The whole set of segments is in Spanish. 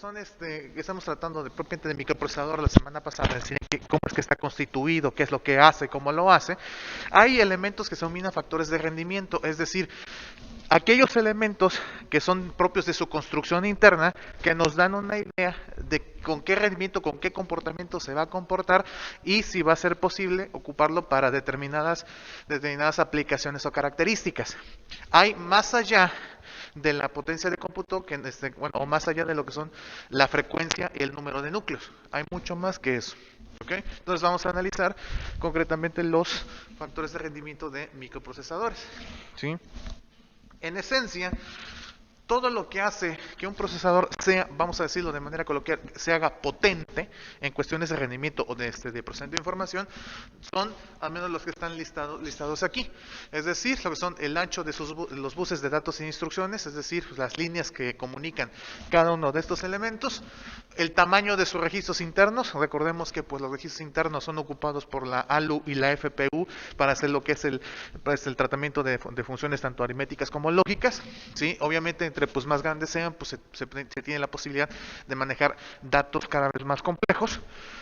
son que estamos tratando de propiamente de microprocesador la semana pasada, es decir, cómo es que está constituido, qué es lo que hace, cómo lo hace, hay elementos que se denominan factores de rendimiento, es decir, aquellos elementos que son propios de su construcción interna que nos dan una idea de con qué rendimiento, con qué comportamiento se va a comportar y si va a ser posible ocuparlo para determinadas aplicaciones o características. Hay más allá de la potencia de cómputo, bueno, o más allá de lo que son la frecuencia y el número de núcleos. Hay mucho más que eso. ¿Okay? Entonces vamos a analizar concretamente los factores de rendimiento de microprocesadores. ¿Sí? En esencia, todo lo que hace que un procesador sea, vamos a decirlo de manera coloquial, se haga potente en cuestiones de rendimiento o de procesamiento de información, son al menos los que están listados aquí. Es decir, lo que son el ancho de los buses de datos e instrucciones, es decir, las líneas que comunican cada uno de estos elementos, el tamaño de sus registros internos. Recordemos que pues, los registros internos son ocupados por la ALU y la FPU para hacer lo que es el tratamiento de funciones tanto aritméticas como lógicas. ¿Sí? Obviamente, entre pues, más grandes sean, pues se tiene la posibilidad de manejar datos cada vez más complejos.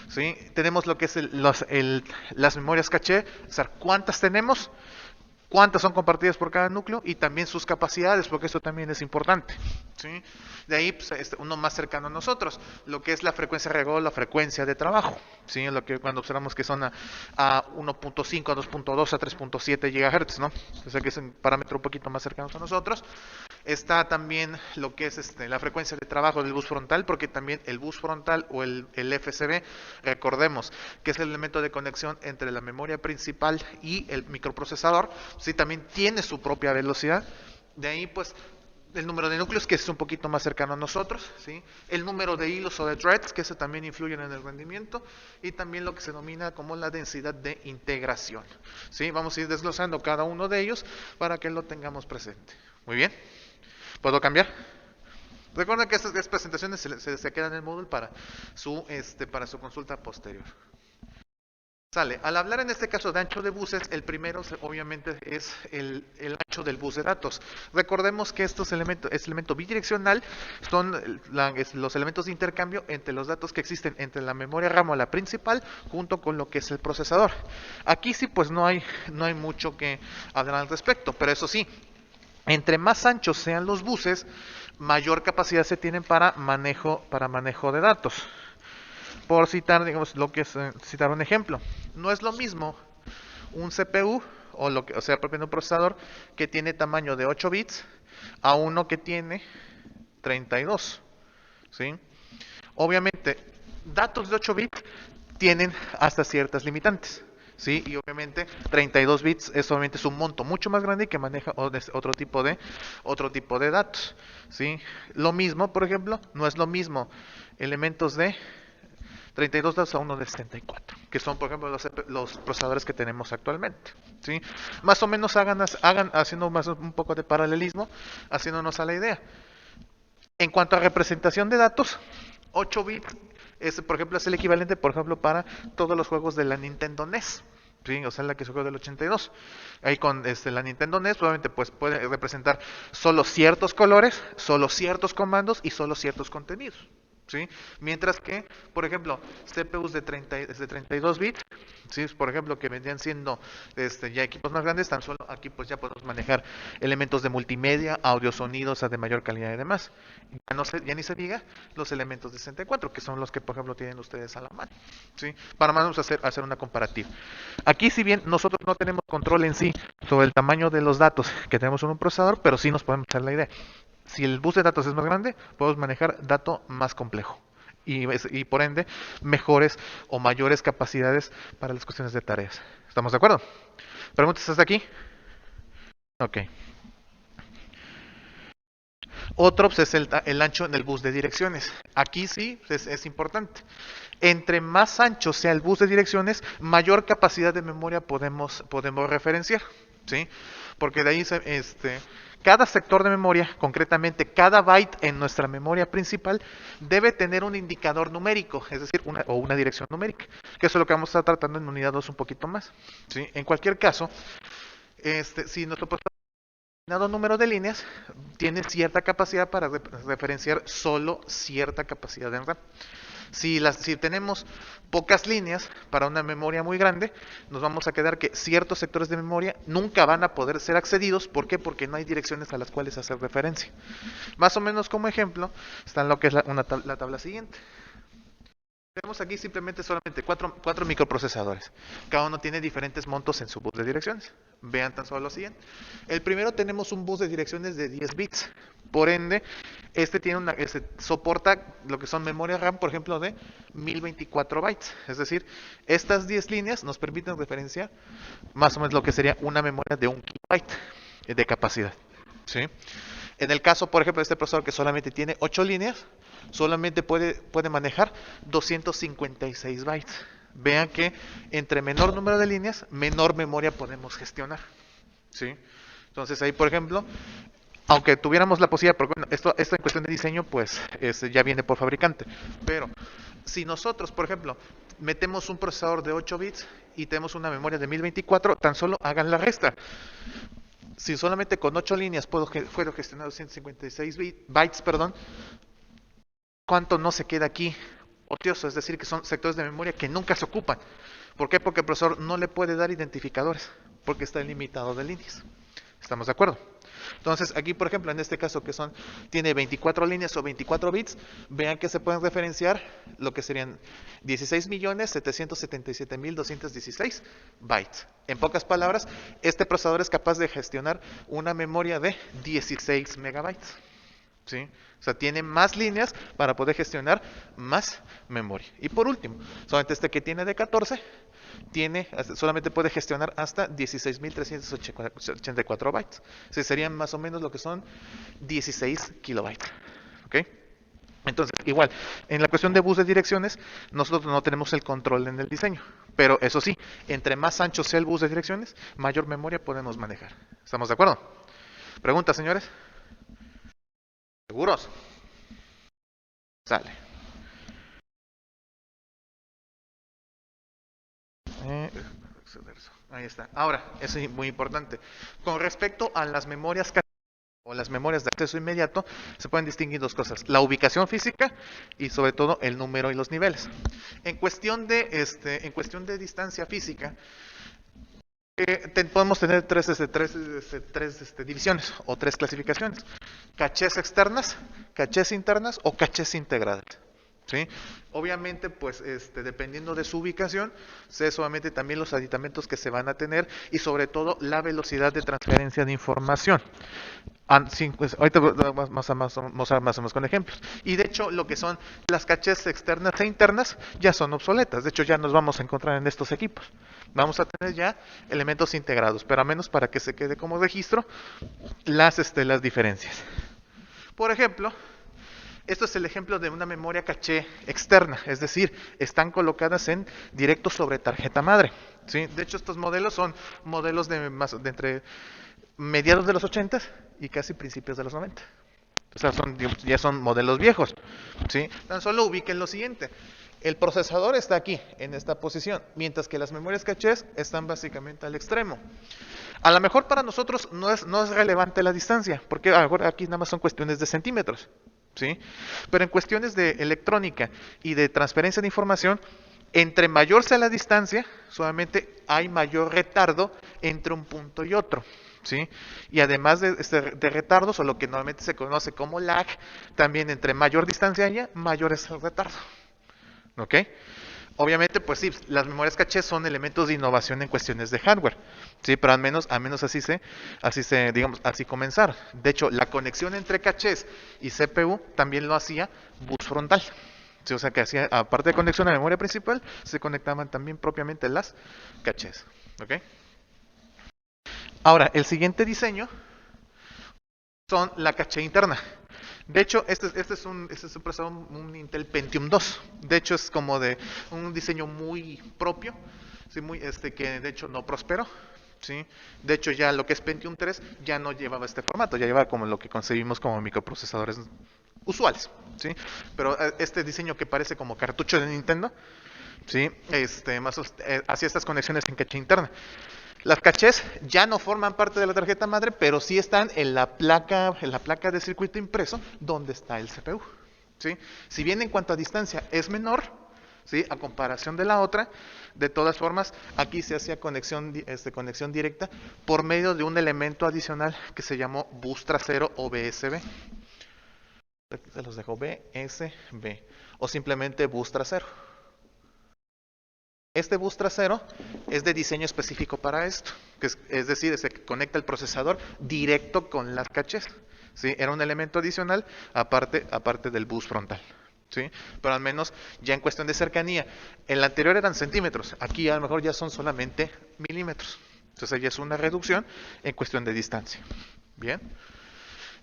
¿Sí? Tenemos lo que es las memorias caché, o sea, ¿cuántas tenemos? Cuántas son compartidas por cada núcleo y también sus capacidades, porque eso también es importante. ¿Sí? De ahí pues, uno más cercano a nosotros, lo que es la frecuencia de regalo, la frecuencia de trabajo. ¿Sí? Lo que cuando observamos que son a 1.5, a 2.2, a 3.7 GHz, ¿no? O sea que es un parámetro un poquito más cercano a nosotros. Está también lo que es la frecuencia de trabajo del bus frontal, porque también el bus frontal o el FSB, recordemos que es el elemento de conexión entre la memoria principal y el microprocesador, sí, también tiene su propia velocidad. De ahí pues el número de núcleos, que es un poquito más cercano a nosotros, ¿sí? El número de hilos o de threads, que eso también influyen en el rendimiento, y también lo que se denomina como la densidad de integración. ¿Sí? Vamos a ir desglosando cada uno de ellos para que lo tengamos presente. Muy bien. ¿Puedo cambiar? Recuerden que estas presentaciones se quedan en el Moodle para su consulta posterior. Sale. Al hablar en este caso de ancho de buses, el primero obviamente es el ancho del bus de datos. Recordemos que estos elementos, este elemento bidireccional, son los elementos de intercambio entre los datos que existen entre la memoria RAM o la principal, junto con lo que es el procesador. Aquí sí pues no hay mucho que hablar al respecto, pero eso sí, entre más anchos sean los buses, mayor capacidad se tienen para manejo de datos. Por citar, digamos, citar un ejemplo, no es lo mismo un CPU o sea, propiamente un procesador que tiene tamaño de 8 bits a uno que tiene 32. ¿Sí? Obviamente, datos de 8 bits tienen hasta ciertas limitantes. ¿Sí? Y obviamente 32 bits es obviamente un monto mucho más grande y que maneja otro tipo de datos. ¿Sí? Lo mismo, por ejemplo, no es lo mismo elementos de 32 datos a uno de 64, que son, por ejemplo, los procesadores que tenemos actualmente. ¿Sí? Más o menos hagan haciendo un poco de paralelismo, haciéndonos a la idea. En cuanto a representación de datos, 8 bits por ejemplo, es el equivalente, por ejemplo, para todos los juegos de la Nintendo NES. ¿Sí? O sea, la que se juega del 82. Ahí con la Nintendo NES, probablemente pues, puede representar solo ciertos colores, solo ciertos comandos y solo ciertos contenidos. ¿Sí? Mientras que, por ejemplo, CPUs de 32 bits, ¿sí? Por ejemplo, que vendrían siendo ya equipos más grandes, tan solo aquí pues ya podemos manejar elementos de multimedia, audio, sonidos de mayor calidad y demás. Ya ni se diga los elementos de 64, que son los que, por ejemplo, tienen ustedes a la mano. ¿Sí? Para más hacer una comparativa. Aquí, si bien nosotros no tenemos control en sí sobre el tamaño de los datos que tenemos en un procesador, pero sí nos podemos hacer la idea. Si el bus de datos es más grande, podemos manejar dato más complejo y por ende mejores o mayores capacidades para las cuestiones de tareas. ¿Estamos de acuerdo? ¿Preguntas hasta aquí? Ok. Otro pues, es el ancho en el bus de direcciones. Aquí sí es importante. Entre más ancho sea el bus de direcciones, mayor capacidad de memoria podemos referenciar. ¿Sí? Porque de ahí cada sector de memoria, concretamente cada byte en nuestra memoria principal, debe tener un indicador numérico, es decir, una dirección numérica, que eso es lo que vamos a estar tratando en unidad 2 un poquito más. ¿Sí? En cualquier caso, si nuestro procesador determinado número de líneas tiene cierta capacidad para referenciar solo cierta capacidad en RAM. Si tenemos pocas líneas para una memoria muy grande, nos vamos a quedar que ciertos sectores de memoria nunca van a poder ser accedidos. ¿Por qué? Porque no hay direcciones a las cuales hacer referencia. Más o menos como ejemplo está en lo que es la tabla siguiente. Tenemos aquí simplemente solamente cuatro microprocesadores. Cada uno tiene diferentes montos en su bus de direcciones. Vean tan solo lo siguiente. El primero tenemos un bus de direcciones de 10 bits. Por ende, este soporta lo que son memoria RAM, por ejemplo, de 1024 bytes. Es decir, estas 10 líneas nos permiten referenciar más o menos lo que sería una memoria de 1 kilobyte de capacidad. ¿Sí? En el caso, por ejemplo, de este procesador que solamente tiene 8 líneas, solamente puede manejar 256 bytes. Vean que entre menor número de líneas, menor memoria podemos gestionar. ¿Sí? Entonces ahí, por ejemplo, aunque tuviéramos la posibilidad, porque bueno, esto en cuestión de diseño, pues ya viene por fabricante. Pero si nosotros, por ejemplo, metemos un procesador de 8 bits y tenemos una memoria de 1024, tan solo hagan la resta. Si solamente con 8 líneas puedo gestionar 256 bytes, ¿cuánto no se queda aquí ocioso? Es decir, que son sectores de memoria que nunca se ocupan. ¿Por qué? Porque el procesador no le puede dar identificadores, porque está limitado de líneas. ¿Estamos de acuerdo? Entonces, aquí, por ejemplo, en este caso que tiene 24 líneas o 24 bits, vean que se pueden referenciar lo que serían 16.777.216 bytes. En pocas palabras, este procesador es capaz de gestionar una memoria de 16 megabytes. ¿Sí? O sea, tiene más líneas para poder gestionar más memoria. Y por último, solamente este que tiene de 14, solamente puede gestionar hasta 16.384 bytes. O sea, serían más o menos lo que son 16 kilobytes. ¿Ok? Entonces, igual, en la cuestión de bus de direcciones, nosotros no tenemos el control en el diseño. Pero eso sí, entre más ancho sea el bus de direcciones, mayor memoria podemos manejar. ¿Estamos de acuerdo? ¿Preguntas, señores? ¿Seguros? Sale. Ahí está. Ahora, eso es muy importante. Con respecto a las memorias o las memorias de acceso inmediato, se pueden distinguir dos cosas: la ubicación física y sobre todo el número y los niveles. En cuestión de distancia física, podemos tener tres divisiones o tres clasificaciones: cachés externas, cachés internas o cachés integradas. ¿Sí? Obviamente, pues dependiendo de su ubicación, sé solamente también los aditamentos que se van a tener y sobre todo la velocidad de transferencia de información. Pues, ahorita vamos a más o menos con ejemplos. Y de hecho, lo que son las cachés externas e internas ya son obsoletas. De hecho, ya nos vamos a encontrar en estos equipos. Vamos a tener ya elementos integrados, pero a menos para que se quede como registro las diferencias. Por ejemplo, esto es el ejemplo de una memoria caché externa, es decir, están colocadas en directo sobre tarjeta madre. ¿Sí? De hecho, estos modelos son modelos de entre mediados de los 80 y casi principios de los 90. O sea, ya son modelos viejos. ¿Sí? Tan solo ubiquen lo siguiente: el procesador está aquí, en esta posición, mientras que las memorias cachés están básicamente al extremo. A lo mejor para nosotros no es relevante la distancia, porque ahora aquí nada más son cuestiones de centímetros. ¿Sí? Pero en cuestiones de electrónica y de transferencia de información, entre mayor sea la distancia, solamente hay mayor retardo entre un punto y otro. ¿Sí? Y además de retardos, o lo que normalmente se conoce como lag, también entre mayor distancia haya, mayor es el retardo. ¿Ok? Obviamente, pues sí, las memorias caché son elementos de innovación en cuestiones de hardware, sí, pero al menos así comenzar. De hecho, la conexión entre cachés y CPU también lo hacía bus frontal. Sí, o sea que hacía, aparte de conexión a la memoria principal, se conectaban también propiamente las cachés. ¿Ok? Ahora, el siguiente diseño son la caché interna. De hecho, este es un procesador, un Intel Pentium 2. De hecho, es como de un diseño muy propio, ¿sí? Que de hecho no prosperó. ¿Sí? De hecho, ya lo que es Pentium 3 ya no llevaba este formato, ya llevaba como lo que concebimos como microprocesadores usuales. ¿Sí? Pero este diseño que parece como cartucho de Nintendo, ¿sí? Hacía estas conexiones en caché interna. Las cachés ya no forman parte de la tarjeta madre, pero sí están en la placa de circuito impreso donde está el CPU. ¿Sí? Si bien en cuanto a distancia es menor, ¿sí? A comparación de la otra, de todas formas, aquí se hacía conexión directa por medio de un elemento adicional que se llamó bus trasero o BSB. Aquí se los dejo BSB o simplemente bus trasero. Este bus trasero es de diseño específico para esto, es decir, se conecta el procesador directo con las cachés. ¿Sí? Era un elemento adicional aparte del bus frontal. ¿Sí? Pero al menos ya en cuestión de cercanía. En la anterior eran centímetros, aquí a lo mejor ya son solamente milímetros. Entonces ya es una reducción en cuestión de distancia. Bien.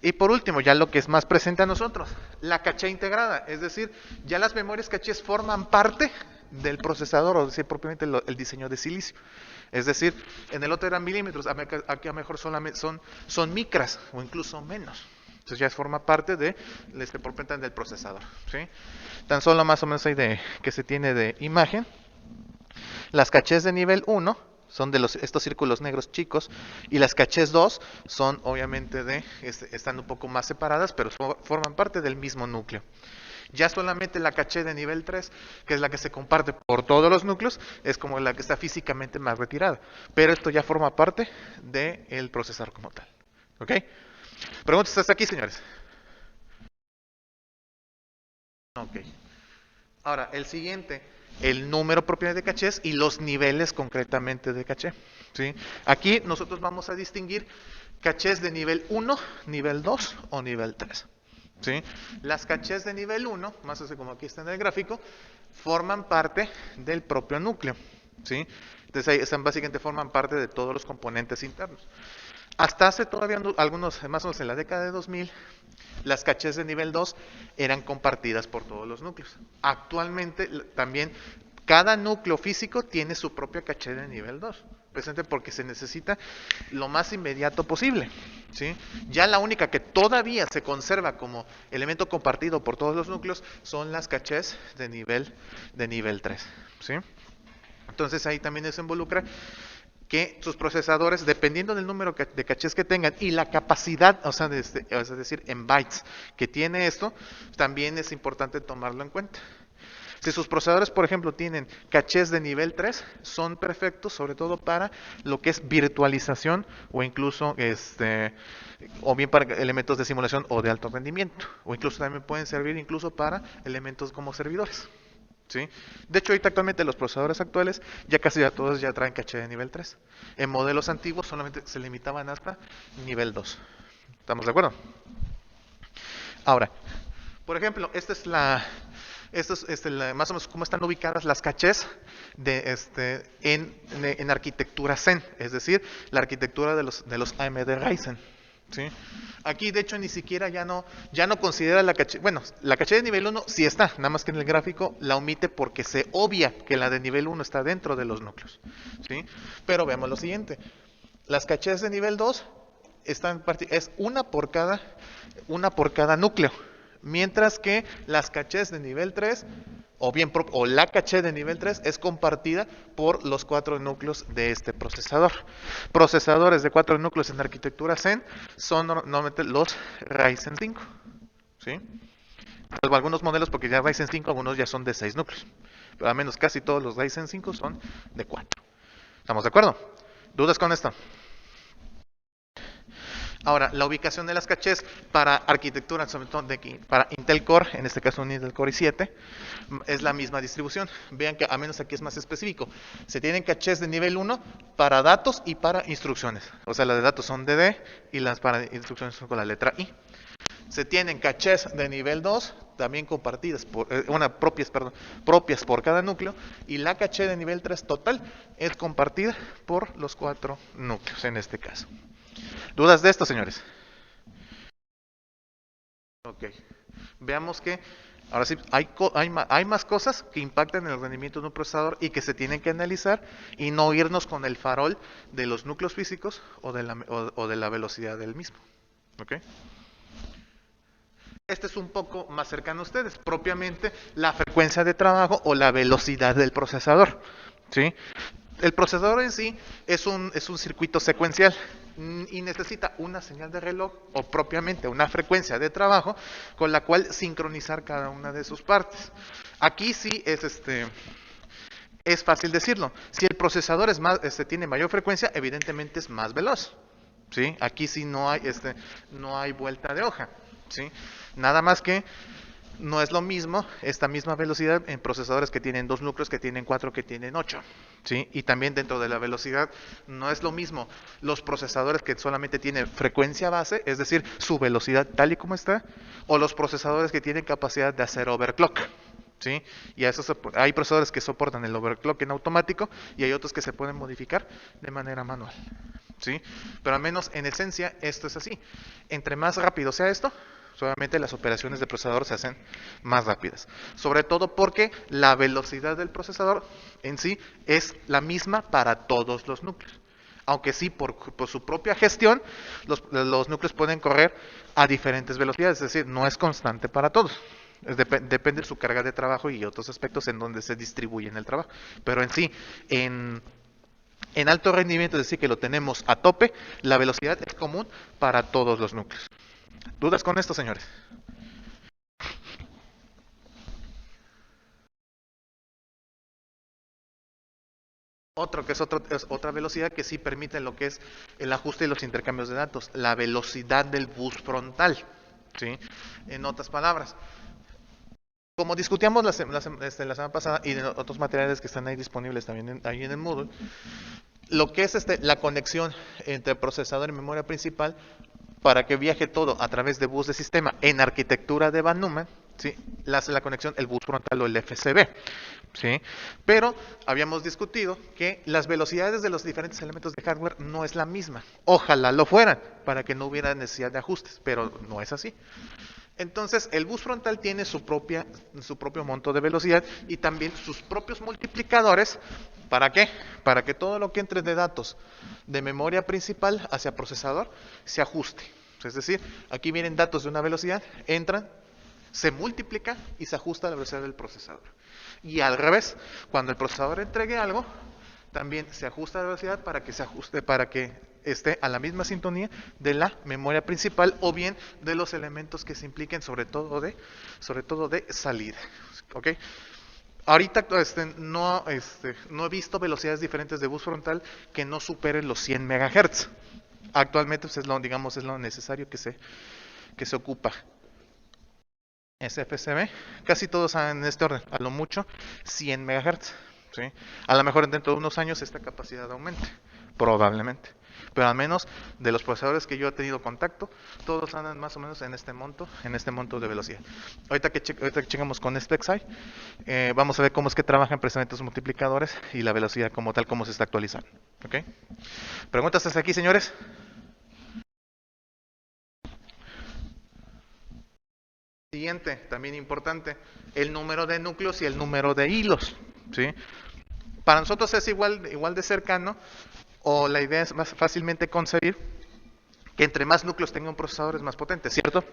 Y por último, ya lo que es más presente a nosotros, la caché integrada, es decir, ya las memorias cachés forman parte del procesador, o decir propiamente el diseño de silicio. Es decir, en el otro eran milímetros, aquí a lo mejor solamente son micras o incluso menos. Entonces ya forma parte propiamente del procesador. ¿Sí? Tan solo más o menos hay que se tiene de imagen. Las cachés de nivel 1 son de estos círculos negros chicos, y las cachés 2 son obviamente están un poco más separadas, pero forman parte del mismo núcleo. Ya solamente la caché de nivel 3, que es la que se comparte por todos los núcleos, es como la que está físicamente más retirada. Pero esto ya forma parte del procesador como tal. ¿Ok? Preguntas hasta aquí, señores. Ok. Ahora, el siguiente, el número propio de cachés y los niveles concretamente de caché. ¿Sí? Aquí nosotros vamos a distinguir cachés de nivel 1, nivel 2 o nivel 3. ¿Sí? Las cachés de nivel 1, más así como aquí está en el gráfico, forman parte del propio núcleo. ¿Sí? Entonces ahí básicamente forman parte de todos los componentes internos. Hasta hace todavía algunos, más o menos en la década de 2000, las cachés de nivel 2 eran compartidas por todos los núcleos. Actualmente también cada núcleo físico tiene su propia caché de nivel 2, precisamente porque se necesita lo más inmediato posible. ¿Sí? Ya la única que todavía se conserva como elemento compartido por todos los núcleos son las cachés de nivel 3. ¿Sí? Entonces ahí también se involucra que sus procesadores, dependiendo del número de cachés que tengan y la capacidad, o sea, es decir, en bytes que tiene esto, también es importante tomarlo en cuenta. Si sus procesadores, por ejemplo, tienen cachés de nivel 3, son perfectos sobre todo para lo que es virtualización o incluso o bien para elementos de simulación o de alto rendimiento, o incluso también pueden servir incluso para elementos como servidores. ¿Sí? De hecho, ahorita actualmente los procesadores actuales ya casi todos ya traen caché de nivel 3. En modelos antiguos solamente se limitaban hasta nivel 2. ¿Estamos de acuerdo? Ahora, por ejemplo, esta es más o menos cómo están ubicadas las cachés en arquitectura Zen, es decir, la arquitectura de los AMD Ryzen. ¿Sí? Aquí de hecho ni siquiera ya no considera la caché, bueno, la caché de nivel 1 sí está, nada más que en el gráfico la omite porque se obvia que la de nivel 1 está dentro de los núcleos. ¿Sí? Pero veamos lo siguiente, las cachés de nivel 2 es una por cada núcleo, mientras que las cachés de nivel 3 o la caché de nivel 3 es compartida por los 4 núcleos de este procesador. Procesadores de 4 núcleos en arquitectura Zen son normalmente los Ryzen 5. ¿Sí? Salvo algunos modelos, porque ya Ryzen 5 algunos ya son de 6 núcleos. Pero al menos casi todos los Ryzen 5 son de 4. ¿Estamos de acuerdo? ¿Dudas con esto? Ahora, la ubicación de las cachés para arquitectura, sobre todo para Intel Core, en este caso un Intel Core i7, es la misma distribución. Vean que al menos aquí es más específico. Se tienen cachés de nivel 1 para datos y para instrucciones. O sea, las de datos son DD y las para instrucciones son con la letra I. Se tienen cachés de nivel 2, también compartidas, propias por cada núcleo, y la caché de nivel 3 total es compartida por los 4 núcleos en este caso. ¿Dudas de esto, señores? Ok. Veamos que ahora sí hay más cosas que impactan en el rendimiento de un procesador y que se tienen que analizar y no irnos con el farol de los núcleos físicos o de la velocidad del mismo. ¿Ok? Este es un poco más cercano a ustedes, propiamente la frecuencia de trabajo o la velocidad del procesador. ¿Sí? El procesador en sí es un circuito secuencial y necesita una señal de reloj o propiamente una frecuencia de trabajo con la cual sincronizar cada una de sus partes. Aquí sí es fácil decirlo. Si el procesador tiene mayor frecuencia, evidentemente es más veloz. ¿Sí? Aquí sí no hay vuelta de hoja. ¿Sí? Nada más que no es lo mismo esta misma velocidad en procesadores que tienen 2 núcleos, que tienen 4, que tienen 8. ¿Sí? Y también dentro de la velocidad no es lo mismo los procesadores que solamente tienen frecuencia base, es decir, su velocidad tal y como está, o los procesadores que tienen capacidad de hacer overclock. ¿Sí? Y hay procesadores que soportan el overclock en automático y hay otros que se pueden modificar de manera manual. ¿Sí? Pero al menos en esencia esto es así. Entre más rápido sea esto, solamente las operaciones de procesador se hacen más rápidas. Sobre todo porque la velocidad del procesador en sí es la misma para todos los núcleos. Aunque sí, por su propia gestión, los núcleos pueden correr a diferentes velocidades, es decir, no es constante para todos. Depende de su carga de trabajo y otros aspectos en donde se distribuyen el trabajo. Pero en sí, en alto rendimiento, es decir, que lo tenemos a tope, la velocidad es común para todos los núcleos. ¿Dudas con esto, señores? Es otra velocidad que sí permite lo que es el ajuste y los intercambios de datos, la velocidad del bus frontal. ¿Sí? En otras palabras, como discutíamos la semana pasada y en otros materiales que están ahí disponibles también ahí en el Moodle, lo que es la conexión entre procesador y memoria principal para que viaje todo a través de bus de sistema en arquitectura de Van Neumann, ¿sí? La conexión, el bus frontal o el FSB. ¿Sí? Pero habíamos discutido que las velocidades de los diferentes elementos de hardware no es la misma. Ojalá lo fueran, para que no hubiera necesidad de ajustes, pero no es así. Entonces, el bus frontal tiene su propio monto de velocidad y también sus propios multiplicadores. ¿Para qué? Para que todo lo que entre de datos de memoria principal hacia procesador se ajuste. Es decir, aquí vienen datos de una velocidad, entran, se multiplica y se ajusta a la velocidad del procesador. Y al revés, cuando el procesador entregue algo, también se ajusta la velocidad para que se ajuste, para que esté a la misma sintonía de la memoria principal o bien de los elementos que se impliquen sobre todo de salida. ¿Ok? Ahorita no he visto velocidades diferentes de bus frontal que no superen los 100 MHz. Actualmente pues, es lo necesario que se ocupa. SFCB, casi todos en este orden, a lo mucho 100 MHz. ¿Sí? A lo mejor dentro de unos años esta capacidad aumente, probablemente. Pero al menos de los procesadores que yo he tenido contacto, todos andan más o menos en este monto de velocidad. Ahorita que checamos con SpecSci, vamos a ver cómo es que trabajan precisamente los multiplicadores y la velocidad como tal, cómo se está actualizando. ¿Ok? ¿Preguntas hasta aquí, señores? Siguiente, también importante, el número de núcleos y el número de hilos. ¿Sí? Para nosotros es igual de cercano, o la idea es más fácilmente concebir que entre más núcleos tenga un procesador es más potente, ¿cierto?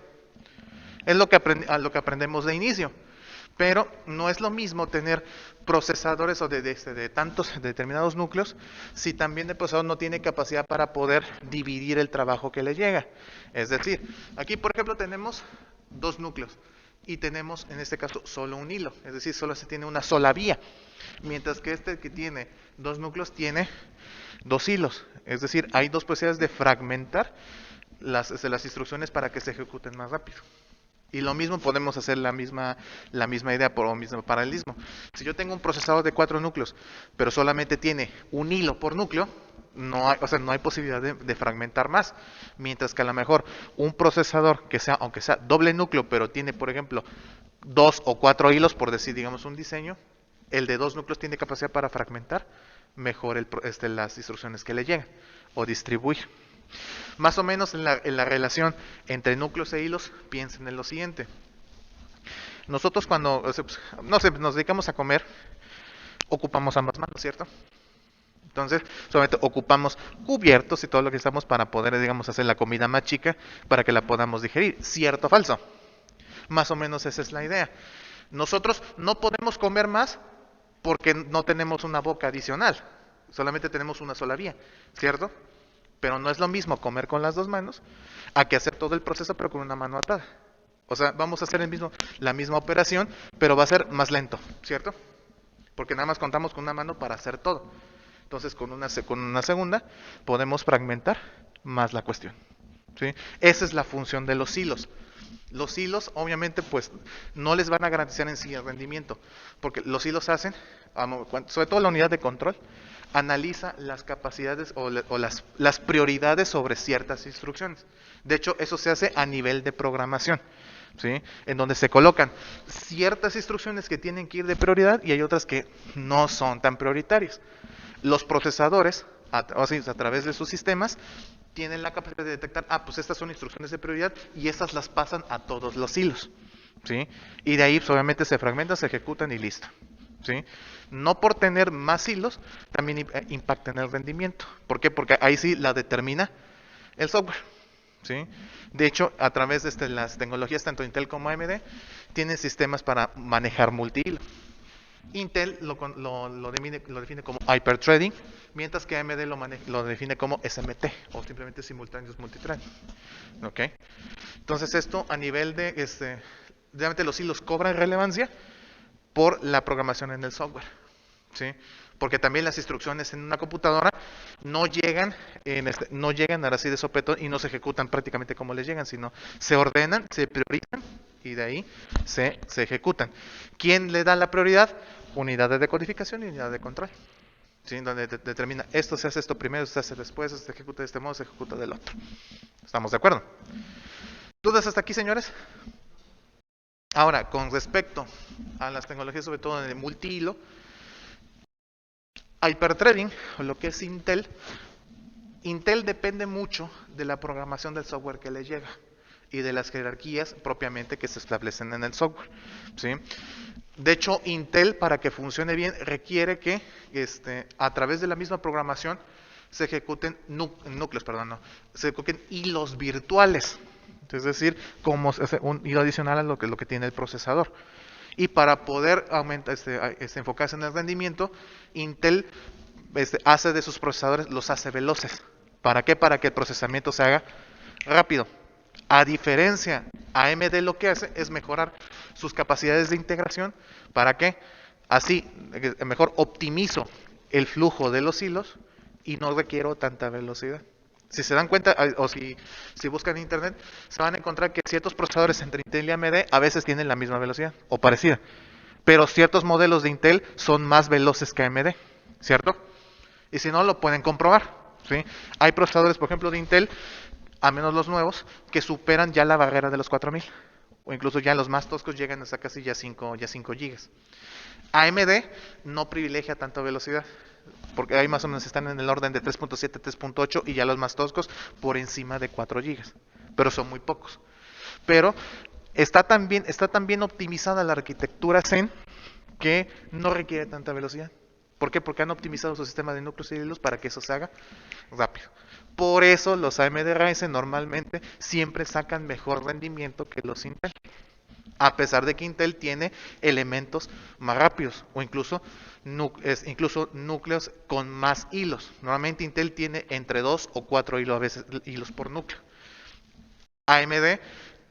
Es lo que aprendemos de inicio. Pero no es lo mismo tener procesadores o de tantos determinados núcleos si también el procesador no tiene capacidad para poder dividir el trabajo que le llega. Es decir, aquí por ejemplo tenemos 2 núcleos y tenemos en este caso solo un hilo, es decir, solo se tiene una sola vía, mientras que este que tiene 2 núcleos tiene 2 hilos, es decir, hay 2 posibilidades de fragmentar las instrucciones para que se ejecuten más rápido. Y lo mismo podemos hacer la misma idea por el mismo paralelismo. Si yo tengo un procesador de 4 núcleos, pero solamente tiene un hilo por núcleo, no hay posibilidad de fragmentar más. Mientras que a lo mejor un procesador que sea, aunque sea doble núcleo, pero tiene, por ejemplo, 2 o 4 hilos, por decir, digamos, un diseño, el de 2 núcleos tiene capacidad para fragmentar mejor las instrucciones que le llegan o distribuir. Más o menos en la relación entre núcleos e hilos, piensen en lo siguiente. Nosotros cuando nos dedicamos a comer, ocupamos ambas manos, ¿cierto? Entonces, solamente ocupamos cubiertos y todo lo que estamos para poder, digamos, hacer la comida más chica para que la podamos digerir. ¿Cierto o falso? Más o menos esa es la idea. Nosotros no podemos comer más porque no tenemos una boca adicional. solamente tenemos una sola vía, ¿cierto? Pero no es lo mismo comer con las dos manos a que hacer todo el proceso pero con una mano atada. O sea, vamos a hacer la misma operación, pero va a ser más lento, ¿cierto? Porque nada más contamos con una mano para hacer todo. Entonces, con una segunda podemos fragmentar más la cuestión, ¿sí? Esa es la función de los hilos. Los hilos, obviamente, pues no les van a garantizar en sí el rendimiento, porque los hilos hacen, sobre todo la unidad de control, analiza las capacidades o las prioridades sobre ciertas instrucciones. De hecho, eso se hace a nivel de programación, ¿sí? En donde se colocan ciertas instrucciones que tienen que ir de prioridad y hay otras que no son tan prioritarias. Los procesadores, a través de sus sistemas, tienen la capacidad de detectar, pues estas son instrucciones de prioridad y estas las pasan a todos los hilos, ¿sí? Y de ahí pues, obviamente se fragmentan, se ejecutan y listo, ¿sí? No por tener más hilos, también impacta en el rendimiento. ¿Por qué? Porque ahí sí la determina el software, ¿sí? De hecho, a través de las tecnologías, tanto Intel como AMD, tienen sistemas para manejar multihilo. Intel lo define como hyperthreading, mientras que AMD lo define como SMT, o simplemente simultáneos multithreading. ¿Ok? Entonces esto a nivel realmente los hilos cobran relevancia por la programación en el software, ¿sí? Porque también las instrucciones en una computadora no llegan ahora sí de sopetón y no se ejecutan prácticamente como les llegan, sino se ordenan, se priorizan y de ahí se ejecutan. ¿Quién le da la prioridad? Unidad de decodificación y unidad de control, ¿sí? Donde determina esto se hace esto primero, esto se hace después, esto se ejecuta de este modo, se ejecuta del otro. ¿Estamos de acuerdo? ¿Dudas hasta aquí, señores? Ahora, con respecto a las tecnologías, sobre todo en el multihilo, hyperthreading, o lo que es Intel depende mucho de la programación del software que le llega y de las jerarquías propiamente que se establecen en el software, ¿sí? De hecho, Intel, para que funcione bien, requiere que a través de la misma programación se ejecuten se ejecuten hilos virtuales, es decir, como un hilo adicional a lo que tiene el procesador. Y para poder enfocarse en el rendimiento, Intel hace de sus procesadores, los hace veloces. ¿Para qué? Para que el procesamiento se haga rápido. A diferencia, AMD lo que hace es mejorar sus capacidades de integración. ¿Para qué? Así, mejor optimizo el flujo de los hilos y no requiero tanta velocidad. Si se dan cuenta, o si buscan en internet, se van a encontrar que ciertos procesadores entre Intel y AMD a veces tienen la misma velocidad, o parecida. Pero ciertos modelos de Intel son más veloces que AMD, ¿cierto? Y si no, lo pueden comprobar, ¿sí? Hay procesadores, por ejemplo, de Intel, a menos los nuevos, que superan ya la barrera de los 4000. O incluso ya los más toscos llegan hasta casi ya 5 GB. AMD no privilegia tanta velocidad, porque ahí más o menos están en el orden de 3.7, 3.8 y ya los más toscos por encima de 4 GB. Pero son muy pocos. Pero está tan bien optimizada la arquitectura Zen que no requiere tanta velocidad. ¿Por qué? Porque han optimizado su sistema de núcleos y hilos para que eso se haga rápido. Por eso los AMD Ryzen normalmente siempre sacan mejor rendimiento que los Intel. A pesar de que Intel tiene elementos más rápidos o incluso núcleos con más hilos. Normalmente Intel tiene entre 2 o 4 hilos, a veces hilos por núcleo. AMD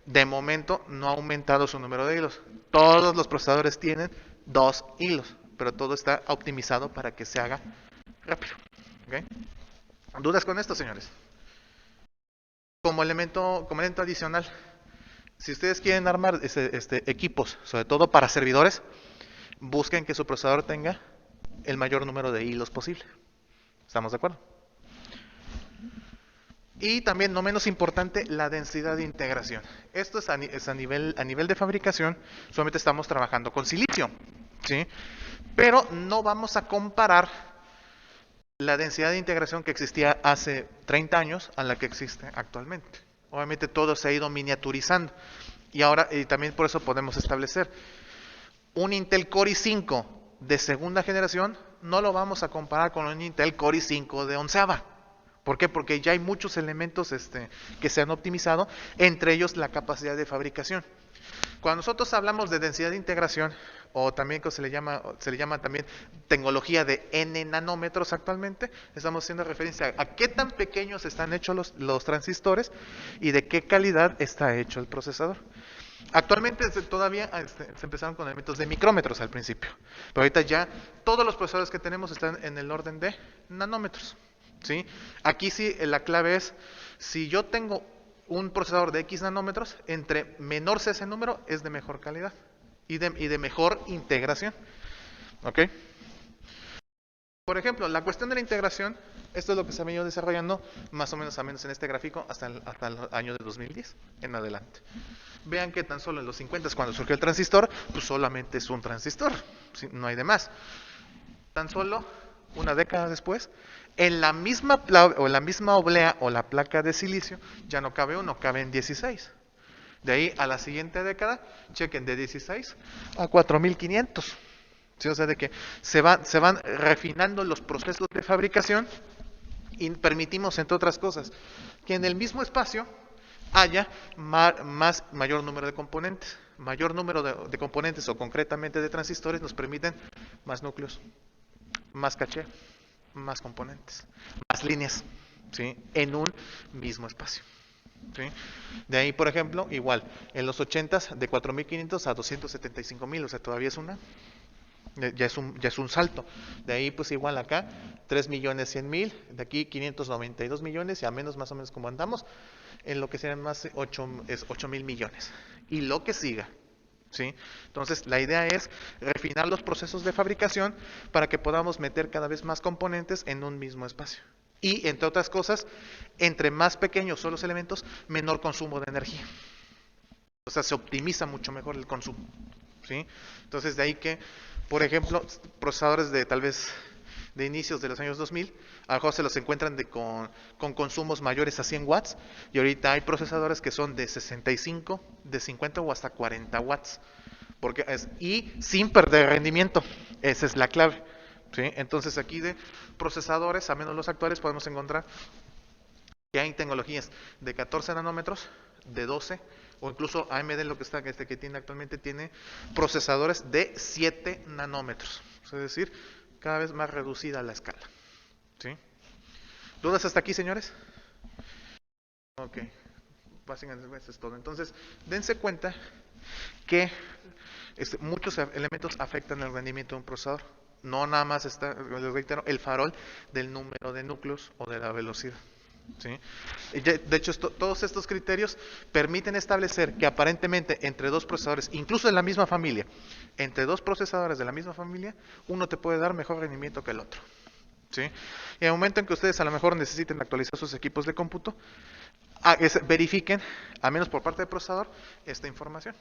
de momento no ha aumentado su número de hilos. Todos los procesadores tienen 2 hilos, pero todo está optimizado para que se haga rápido. ¿Okay? ¿Dudas con esto, señores? Como elemento adicional, si ustedes quieren armar equipos, sobre todo para servidores, busquen que su procesador tenga el mayor número de hilos posible. ¿Estamos de acuerdo? Y también, no menos importante, la densidad de integración. Esto es a nivel de fabricación, solamente estamos trabajando con silicio, ¿sí? Pero no vamos a comparar la densidad de integración que existía hace 30 años a la que existe actualmente. Obviamente todo se ha ido miniaturizando. Y también por eso podemos establecer un Intel Core i5 de segunda generación, no lo vamos a comparar con un Intel Core i5 de onceava. ¿Por qué? Porque ya hay muchos elementos que se han optimizado, entre ellos la capacidad de fabricación. Cuando nosotros hablamos de densidad de integración, o también que se le llama también tecnología de N nanómetros actualmente, estamos haciendo referencia a qué tan pequeños están hechos los transistores y de qué calidad está hecho el procesador. Actualmente todavía se empezaron con elementos de micrómetros al principio, pero ahorita ya todos los procesadores que tenemos están en el orden de nanómetros. ¿Sí? Aquí sí la clave es, si yo tengo un procesador de X nanómetros, entre menor sea ese número, es de mejor calidad y de mejor integración. ¿Ok? Por ejemplo, la cuestión de la integración, esto es lo que se ha venido desarrollando más o menos en este gráfico hasta el año de 2010 en adelante. Vean que tan solo en los 50 cuando surgió el transistor, pues solamente es un transistor, ¿sí? No hay de más. Tan solo una década después, en la misma oblea o la placa de silicio, ya no cabe uno, caben 16. De ahí a la siguiente década, chequen, de 16 a 4500. ¿Sí? O sea, de que se van refinando los procesos de fabricación y permitimos, entre otras cosas, que en el mismo espacio haya mayor número de componentes. Mayor número de componentes o concretamente de transistores nos permiten más núcleos, más caché, más componentes, más líneas, ¿sí? En un mismo espacio. ¿Sí? De ahí, por ejemplo, igual, en los 80s de 4500 a 275.000, o sea, todavía es ya es un salto. De ahí, pues igual acá, 3.100.000, de aquí 592 millones, y a menos más o menos como andamos, en lo que serían más 8.000 millones. Y lo que siga. ¿Sí? Entonces, la idea es refinar los procesos de fabricación para que podamos meter cada vez más componentes en un mismo espacio. Y, entre otras cosas, entre más pequeños son los elementos, menor consumo de energía. O sea, se optimiza mucho mejor el consumo. ¿Sí? Entonces, de ahí que, por ejemplo, procesadores de tal vez de inicios de los años 2000, a lo mejor se los encuentran con consumos mayores a 100 watts, y ahorita hay procesadores que son de 65, de 50 o hasta 40 watts, y sin perder rendimiento. Esa es la clave. ¿Sí? Entonces aquí de procesadores, a menos los actuales, podemos encontrar que hay tecnologías de 14 nanómetros, de 12, o incluso AMD, lo que está que tiene actualmente, tiene procesadores de 7 nanómetros. Es decir, cada vez más reducida la escala. ¿Sí? ¿Dudas hasta aquí, señores? Ok. Básicamente eso es todo. Entonces, dense cuenta que muchos elementos afectan el rendimiento de un procesador. No nada más está, les reitero, el farol del número de núcleos o de la velocidad. ¿Sí? De hecho, todos estos criterios permiten establecer que aparentemente entre dos procesadores, incluso en la misma familia, entre dos procesadores de la misma familia, uno te puede dar mejor rendimiento que el otro. ¿Sí? Y en el momento en que ustedes a lo mejor necesiten actualizar sus equipos de cómputo, verifiquen, al menos por parte del procesador, esta información.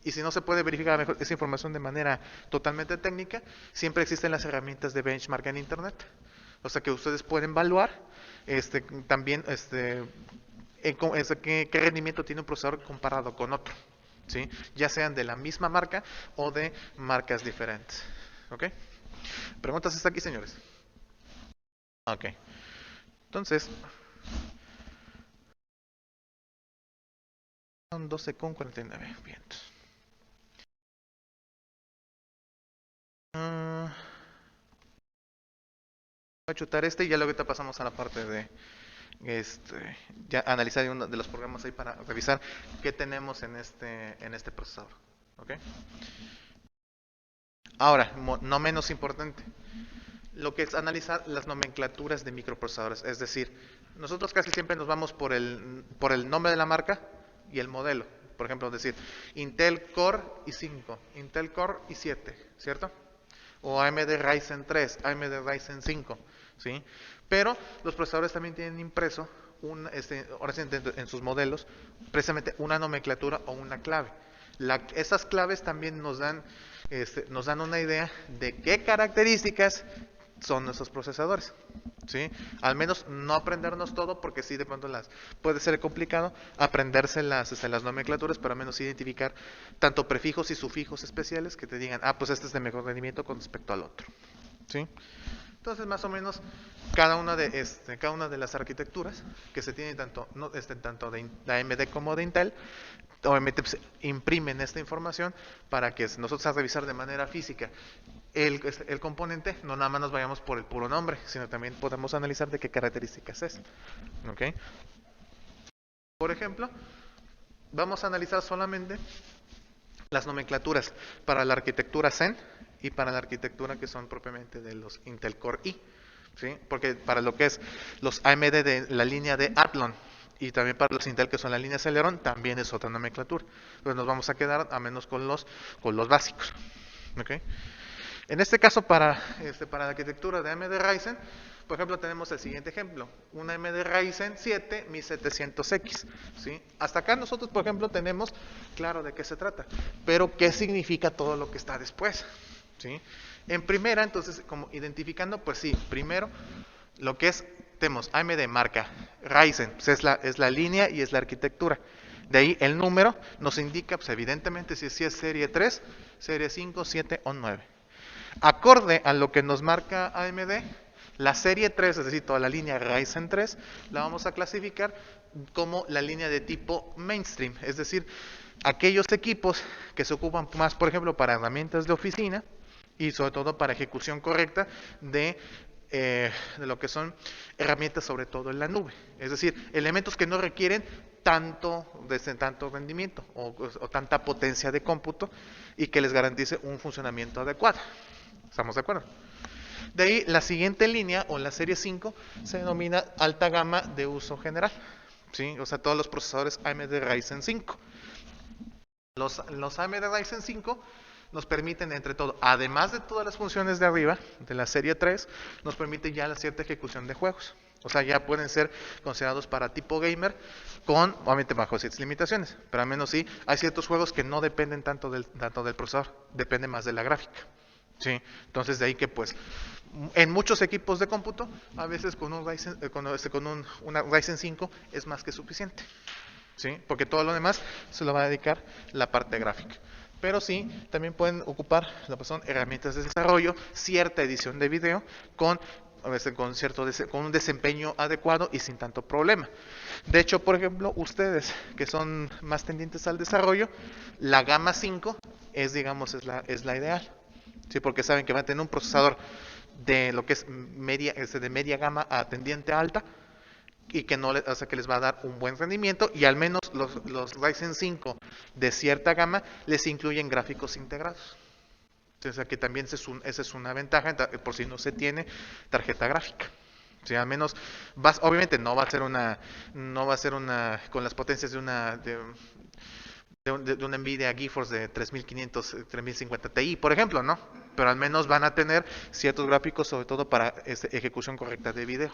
Y si no se puede verificar mejor esa información de manera totalmente técnica, siempre existen las herramientas de benchmark en Internet. O sea que ustedes pueden evaluar también qué rendimiento tiene un procesador comparado con otro. ¿Sí? Ya sean de la misma marca o de marcas diferentes. ¿Ok? ¿Preguntas hasta aquí, señores? Ok. Entonces, son 12:49. Bien. Voy a chutar y ya luego te pasamos a la parte de ya analizar uno de los programas ahí para revisar qué tenemos en este procesador. ¿Ok? Ahora, no menos importante, lo que es analizar las nomenclaturas de microprocesadores. Es decir, nosotros casi siempre nos vamos por el nombre de la marca y el modelo. Por ejemplo, decir Intel Core i5, Intel Core i7, ¿cierto? O AMD Ryzen 3, AMD Ryzen 5, ¿sí? Pero los procesadores también tienen impreso, ahora sí, en sus modelos, precisamente una nomenclatura o una clave. Esas claves también nos dan una idea de qué características son nuestros procesadores. ¿Sí? Al menos no aprendernos todo, porque sí de pronto puede ser complicado aprenderse las nomenclaturas, pero al menos identificar tanto prefijos y sufijos especiales que te digan, pues este es de mejor rendimiento con respecto al otro. ¿Sí? Entonces, más o menos, cada una de las arquitecturas que se tienen tanto, no, tanto de AMD como de Intel, obviamente pues, imprimen esta información para que nosotros a revisar de manera física el componente, no nada más nos vayamos por el puro nombre, sino también podemos analizar de qué características es. ¿Ok? Por ejemplo, vamos a analizar solamente las nomenclaturas para la arquitectura Zen y para la arquitectura que son propiamente de los Intel Core i, ¿sí? Porque para lo que es los AMD de la línea de Athlon y también para los Intel que son la línea Celeron también es otra nomenclatura. Entonces nos vamos a quedar a menos con los básicos. ¿Okay? En este caso para la arquitectura de AMD Ryzen, por ejemplo, tenemos el siguiente ejemplo, una AMD Ryzen 7 1700X, ¿sí? Hasta acá nosotros, por ejemplo, tenemos claro de qué se trata, pero qué significa todo lo que está después, ¿sí? En primera, entonces, como identificando, pues sí, primero, lo que tenemos AMD marca Ryzen, pues es la línea y es la arquitectura. De ahí el número nos indica, pues evidentemente, si es serie 3, serie 5, 7 o 9. Acorde a lo que nos marca AMD, la serie 3, es decir, toda la línea Ryzen 3, la vamos a clasificar como la línea de tipo mainstream, es decir, aquellos equipos que se ocupan más, por ejemplo, para herramientas de oficina y sobre todo para ejecución correcta de lo que son herramientas sobre todo en la nube, es decir, elementos que no requieren tanto rendimiento o tanta potencia de cómputo y que les garantice un funcionamiento adecuado. ¿Estamos de acuerdo? De ahí la siguiente línea o la serie 5 se denomina alta gama de uso general, ¿sí? O sea, todos los procesadores AMD Ryzen 5. Los AMD Ryzen 5 nos permiten, entre todo, además de todas las funciones de arriba, de la serie 3, nos permite ya la cierta ejecución de juegos. O sea, ya pueden ser considerados para tipo gamer, obviamente bajo ciertas limitaciones, pero al menos sí, hay ciertos juegos que no dependen tanto del procesador, depende más de la gráfica. Sí, entonces de ahí que pues en muchos equipos de cómputo a veces con una Ryzen 5 es más que suficiente, ¿sí? Porque todo lo demás se lo va a dedicar la parte gráfica. Pero sí, también pueden ocupar lo que son herramientas de desarrollo, cierta edición de video con a veces con un desempeño adecuado y sin tanto problema. De hecho, por ejemplo, ustedes que son más tendientes al desarrollo, la gama 5 es la ideal. Sí, porque saben que va a tener un procesador de lo que es de media gama a tendiente alta y que o sea, que les va a dar un buen rendimiento y al menos los Ryzen 5 de cierta gama les incluyen gráficos integrados. O sea que también esa es una ventaja por si no se tiene tarjeta gráfica. O sea, al menos obviamente no va a ser una con las potencias de una Nvidia GeForce de 3500, 3050 Ti, por ejemplo, ¿no? Pero al menos van a tener ciertos gráficos, sobre todo para ejecución correcta de video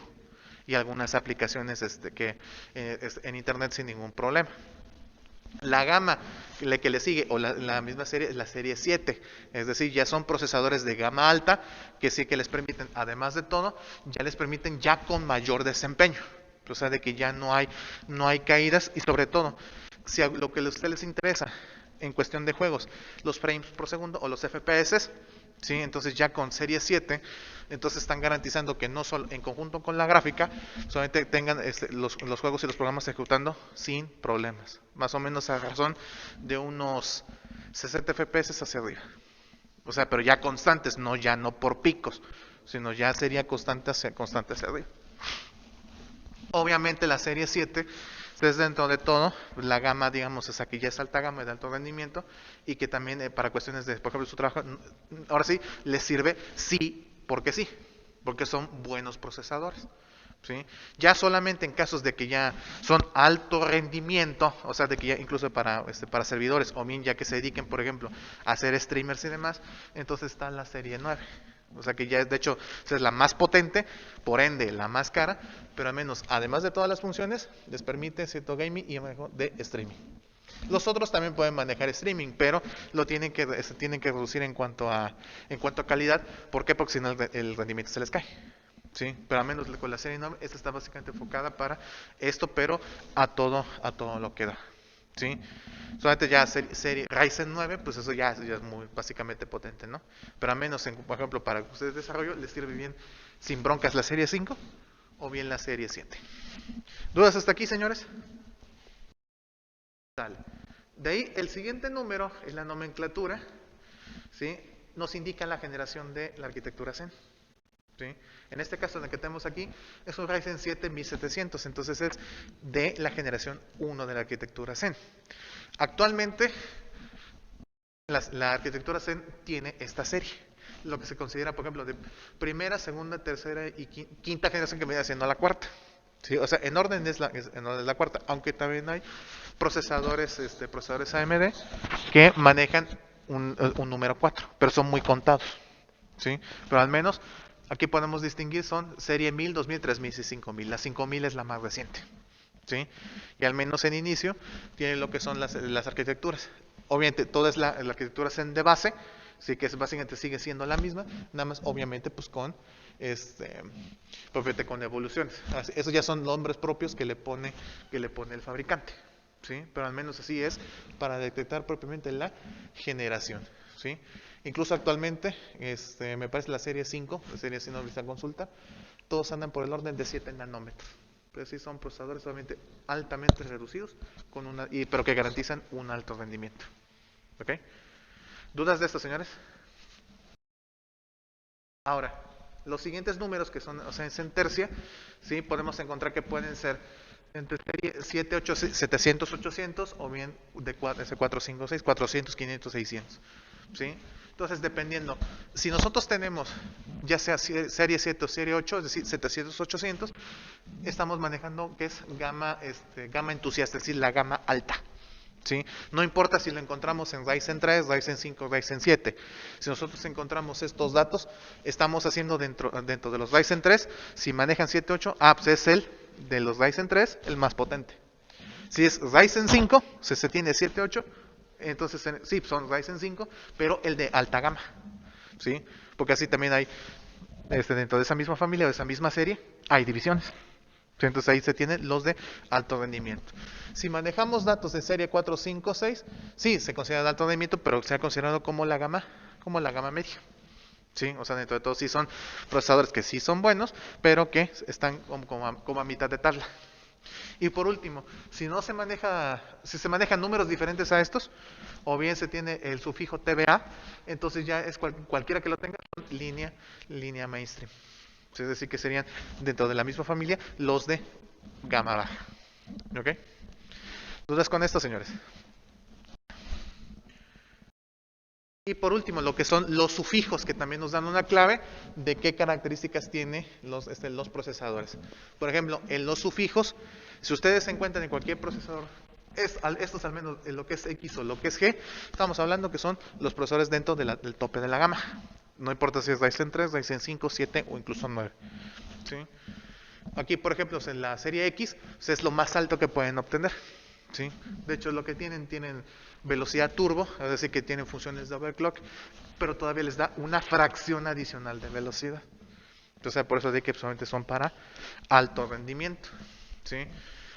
y algunas aplicaciones en internet sin ningún problema. La gama que le sigue, o la misma serie, es la serie 7, es decir, ya son procesadores de gama alta que sí que les permiten, además de todo, ya les permiten ya con mayor desempeño. O sea, de que ya no hay caídas y sobre todo, si a lo que a ustedes les interesa en cuestión de juegos, los frames por segundo o los FPS, ¿sí? Entonces ya con serie 7, entonces están garantizando que no solo en conjunto con la gráfica, solamente tengan los juegos y los programas ejecutando sin problemas. Más o menos a razón de unos 60 FPS hacia arriba. O sea, pero ya constantes, ya no por picos, sino ya sería constante hacia arriba. Obviamente la serie 7 es dentro de todo la gama, digamos, esa que ya es alta gama de alto rendimiento y que también para cuestiones de, por ejemplo, su trabajo, ahora sí, les sirve porque son buenos procesadores. ¿Sí? Ya solamente en casos de que ya son alto rendimiento, o sea, de que ya incluso para servidores o bien ya que se dediquen, por ejemplo, a hacer streamers y demás, entonces está la serie 9. O sea que ya es, de hecho, es la más potente, por ende la más cara, pero al menos, además de todas las funciones, les permite cierto gaming y manejo de streaming. Los otros también pueden manejar streaming, pero lo tienen que reducir en cuanto a calidad. ¿Por qué? Porque si no el rendimiento se les cae. Sí, pero al menos con la serie 9, esta está básicamente enfocada para esto, pero a todo lo que da. ¿Sí? Solamente ya serie Ryzen 9, pues eso ya es muy básicamente potente, ¿no? Pero al menos, por ejemplo, para ustedes desarrollo, les sirve bien sin broncas la serie 5 o bien la serie 7. ¿Dudas hasta aquí, señores? Dale. De ahí, el siguiente número es la nomenclatura, ¿sí? Nos indica la generación de la arquitectura Zen. ¿Sí? En este caso, en el que tenemos aquí, es un Ryzen 7 1700, entonces es de la generación 1 de la arquitectura Zen. Actualmente, la arquitectura Zen tiene esta serie, lo que se considera, por ejemplo, de primera, segunda, tercera y quinta generación, que viene siendo la cuarta. ¿Sí? O sea, en orden es la cuarta, aunque también hay procesadores AMD que manejan un número 4, pero son muy contados. ¿Sí? Pero al menos aquí podemos distinguir, son serie 1000, 2000, 3000 y 5000. La 5000 es la más reciente. ¿Sí? Y al menos en inicio tiene lo que son las arquitecturas. Obviamente toda es la arquitectura Zen de base, sí, que básicamente sigue siendo la misma, nada más obviamente pues con propiamente con evoluciones. Esos ya son nombres propios que le pone el fabricante. ¿Sí? Pero al menos así es para detectar propiamente la generación. ¿Sí? Incluso actualmente, me parece la serie 5, la serie 5 de esta consulta, todos andan por el orden de 7 nanómetros. Pero sí son procesadores solamente altamente reducidos, pero que garantizan un alto rendimiento. ¿Ok? ¿Dudas de esto, señores? Ahora, los siguientes números que son, o sea, en tercia, ¿sí? Podemos encontrar que pueden ser entre serie 7, 8, 700, 800 o bien de 4, 5, 6, 400, 500, 600. ¿Sí? Entonces, dependiendo, si nosotros tenemos ya sea serie 7 o serie 8, es decir, 700, 800, estamos manejando que es gama entusiasta, es decir, la gama alta. ¿Sí? No importa si lo encontramos en Ryzen 3, Ryzen 5, Ryzen 7. Si nosotros encontramos estos datos, estamos haciendo dentro de los Ryzen 3, si manejan 7, 8, pues es el de los Ryzen 3 el más potente. Si es Ryzen 5, se tiene 7, 8, entonces sí, son Ryzen 5, pero el de alta gama. ¿Sí? Porque así también hay, dentro de esa misma familia, de esa misma serie, hay divisiones. Entonces ahí se tienen los de alto rendimiento. Si manejamos datos de serie 4, 5, 6, sí, se considera de alto rendimiento, pero se ha considerado como la gama media. ¿Sí? O sea, dentro de todo sí son procesadores que sí son buenos, pero que están como a mitad de tabla. Y por último, si se manejan números diferentes a estos, o bien se tiene el sufijo TBA, entonces ya es cualquiera que lo tenga, línea mainstream. Es decir, que serían dentro de la misma familia los de gama baja. ¿Ok? ¿Dudas con esto, señores? Y por último, lo que son los sufijos, que también nos dan una clave de qué características tienen los procesadores. Por ejemplo, en los sufijos, si ustedes se encuentran en cualquier procesador, estos al menos en lo que es X o lo que es G, estamos hablando que son los procesadores dentro del tope de la gama. No importa si es Ryzen 3, Ryzen 5, 7 o incluso 9. ¿Sí? Aquí, por ejemplo, en la serie X, es lo más alto que pueden obtener. ¿Sí? De hecho, lo que tienen velocidad turbo, es decir, que tienen funciones de overclock, pero todavía les da una fracción adicional de velocidad. Entonces, por eso de que solamente son para alto rendimiento. ¿Sí?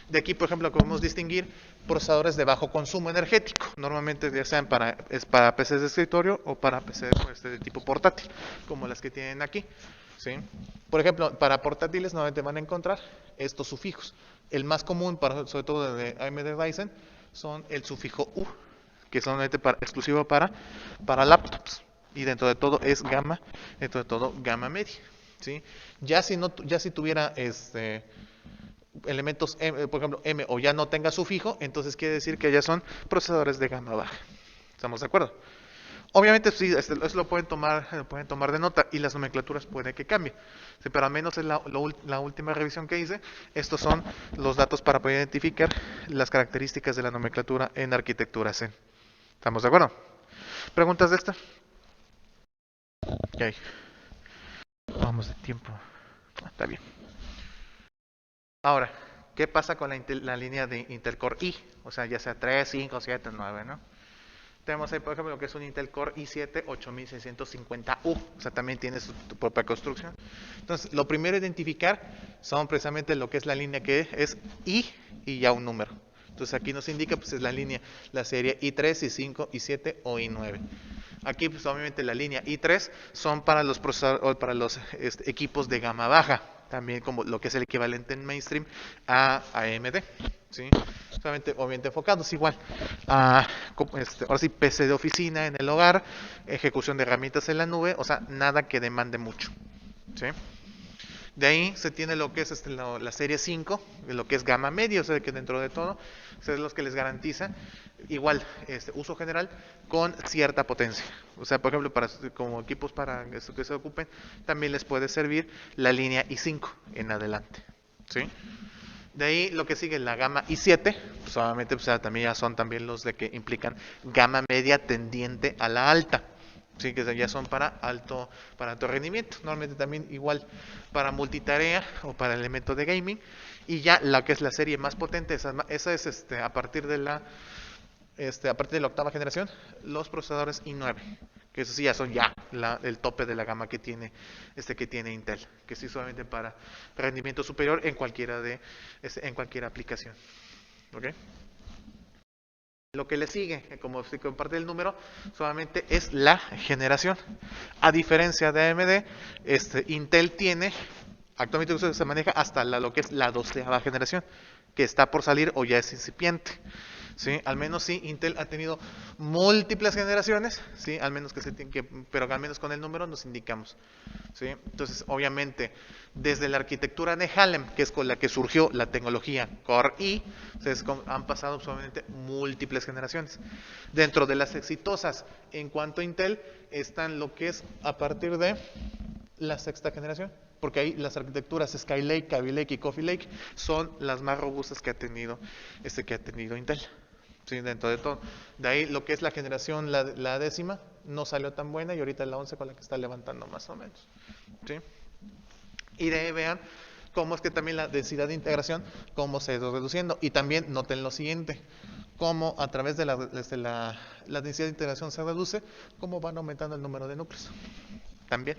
De aquí, por ejemplo, podemos distinguir procesadores de bajo consumo energético. Normalmente ya sean para PCs de escritorio o para PCs de tipo portátil, como las que tienen aquí. ¿Sí? Por ejemplo, para portátiles normalmente van a encontrar estos sufijos. El más común, sobre todo de AMD Ryzen, son el sufijo U, que son exclusivo para laptops. Y dentro de todo es gama media. ¿Sí? Ya si tuviera elementos por ejemplo M, o ya no tenga sufijo, entonces quiere decir que ya son procesadores de gama baja. ¿Estamos de acuerdo? Obviamente sí, eso lo pueden tomar de nota, y las nomenclaturas puede que cambien. Sí, pero al menos es la última revisión que hice. Estos son los datos para poder identificar las características de la nomenclatura en arquitectura Zen. ¿Estamos de acuerdo? ¿Preguntas de esta? Ok. Vamos de tiempo. Está bien. Ahora, ¿qué pasa con la línea de Intel Core i? O sea, ya sea 3, 5, 7, 9, ¿no? Tenemos ahí, por ejemplo, lo que es un Intel Core i7 8650U. O sea, también tiene su propia construcción. Entonces, lo primero a identificar son precisamente lo que es la línea que es i y ya un número. Entonces, aquí nos indica, pues, es la línea, la serie i3, i5, i7 o i9. Aquí, pues obviamente la línea i3 son para los procesadores, o para los equipos de gama baja, también como lo que es el equivalente en mainstream a AMD, ¿sí? Solamente, obviamente enfocados igual a, ahora sí, PC de oficina en el hogar, ejecución de herramientas en la nube, o sea, nada que demande mucho, ¿sí? De ahí se tiene lo que es la serie 5, lo que es gama media, o sea, que dentro de todo, es los que les garantiza igual uso general con cierta potencia. O sea, por ejemplo, para como equipos para eso que se ocupen, también les puede servir la línea i5 en adelante, ¿sí? De ahí lo que sigue la gama i7, pues obviamente pues, también ya son también los de que implican gama media tendiente a la alta. Sí, que ya son para alto rendimiento. Normalmente también igual para multitarea o para elementos de gaming. Y ya la que es la serie más potente, esa es a partir de a partir de la octava generación, los procesadores i9. Que eso sí ya son el tope de la gama que tiene Intel. Que sí solamente para rendimiento superior en en cualquier aplicación. ¿Ok? Lo que le sigue, como se comparte el número, solamente es la generación. A diferencia de AMD, Intel tiene, actualmente se maneja hasta lo que es la 12ª generación, que está por salir o ya es incipiente. ¿Sí? Al menos sí, Intel ha tenido múltiples generaciones, ¿sí? Al menos pero al menos con el número nos indicamos. ¿Sí? Entonces, obviamente, desde la arquitectura Nehalem, que es con la que surgió la tecnología Core i, han pasado solamente múltiples generaciones. Dentro de las exitosas en cuanto a Intel, están lo que es a partir de la sexta generación, porque ahí las arquitecturas Skylake, Kaby Lake y Coffee Lake son las más robustas que ha tenido Intel. Sí, dentro de todo. De ahí lo que es la generación, la décima, no salió tan buena y ahorita es la 11 con la que está levantando más o menos. ¿Sí? Y de ahí vean cómo es que también la densidad de integración, cómo se ha ido reduciendo. Y también noten lo siguiente, cómo a través de la densidad de integración se reduce, cómo van aumentando el número de núcleos. También.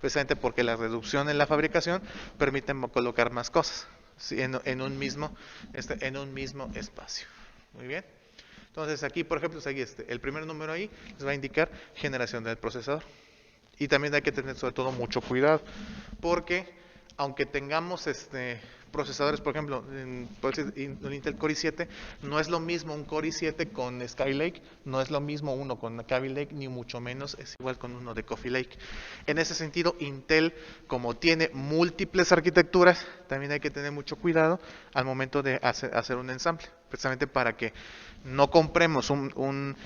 Precisamente porque la reducción en la fabricación permite colocar más cosas, ¿sí? en un mismo espacio. Muy bien. Entonces aquí, por ejemplo, el primer número ahí les va a indicar generación del procesador. Y también hay que tener sobre todo mucho cuidado, porque aunque tengamos procesadores, por ejemplo, un Intel Core i7, no es lo mismo un Core i7 con Skylake, no es lo mismo uno con Kaby Lake, ni mucho menos es igual con uno de Coffee Lake. En ese sentido, Intel, como tiene múltiples arquitecturas, también hay que tener mucho cuidado al momento de hacer un ensamble, precisamente para que no compremos un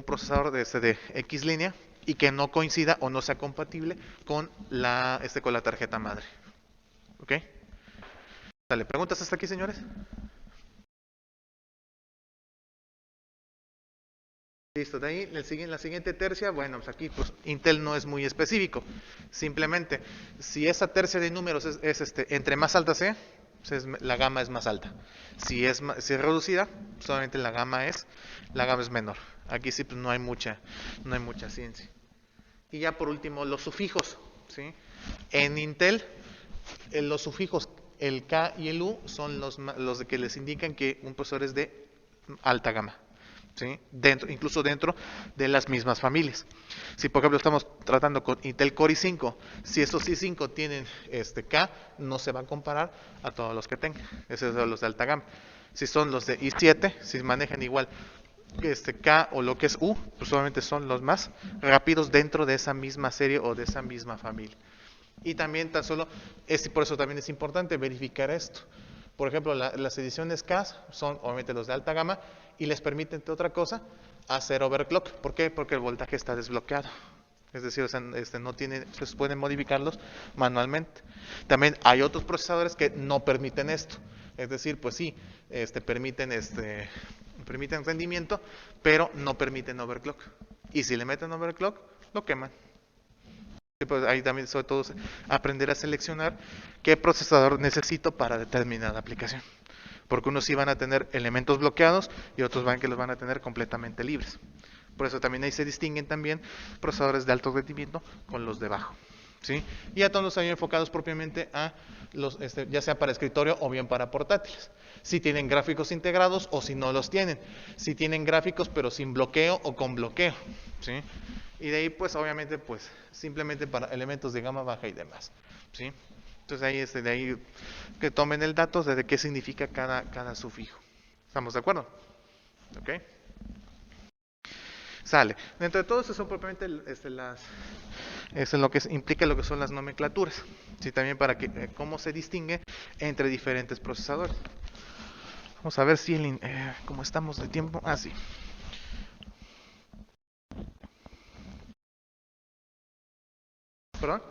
procesador de X línea y que no coincida o no sea compatible con con la tarjeta madre. ¿Ok? Dale, ¿preguntas hasta aquí, señores? Listo, de ahí la siguiente tercia, bueno, pues aquí pues Intel no es muy específico. Simplemente, si esa tercia de números entre más alta sea, pues la gama es más alta. Si es reducida, solamente la gama es menor. Aquí sí pues no hay mucha ciencia. Y ya por último, los sufijos, ¿sí? En Intel, los sufijos, el K y el U, son los que les indican que un procesador es de alta gama, ¿sí? Incluso dentro de las mismas familias. Si por ejemplo estamos tratando con Intel Core i5, si esos i5 tienen K, no se va a comparar a todos los que tengan. Esos son los de alta gama. Si son los de i7, si manejan igual K o lo que es U, pues solamente son los más rápidos dentro de esa misma serie o de esa misma familia. Y también por eso también es importante verificar esto. Por ejemplo, las ediciones CAS son obviamente los de alta gama y les permiten, entre otra cosa, hacer overclock. ¿Por qué? Porque el voltaje está desbloqueado. Es decir, o sea, se pueden modificarlos manualmente. También hay otros procesadores que no permiten esto. Es decir, pues sí, permiten rendimiento, pero no permiten overclock. Y si le meten overclock, lo queman. Pues ahí también, sobre todo, aprender a seleccionar qué procesador necesito para determinada aplicación. Porque unos sí van a tener elementos bloqueados y otros que los van a tener completamente libres. Por eso también ahí se distinguen también procesadores de alto rendimiento con los de bajo. ¿sí? Y a todos los hay enfocados propiamente a los, ya sea para escritorio o bien para portátiles. Si tienen gráficos integrados o si no los tienen. Si tienen gráficos pero sin bloqueo o con bloqueo, ¿sí? Y de ahí pues obviamente pues simplemente para elementos de gama baja y demás, ¿sí? Entonces ahí de ahí que tomen el dato de qué significa cada sufijo. ¿Estamos de acuerdo? ¿Ok? Sale. Dentro de todo eso son propiamente eso es lo que implica lo que son las nomenclaturas. Sí, también para que cómo se distingue entre diferentes procesadores. Vamos a ver si cómo estamos de tiempo. Ah, sí. ¿Perdón?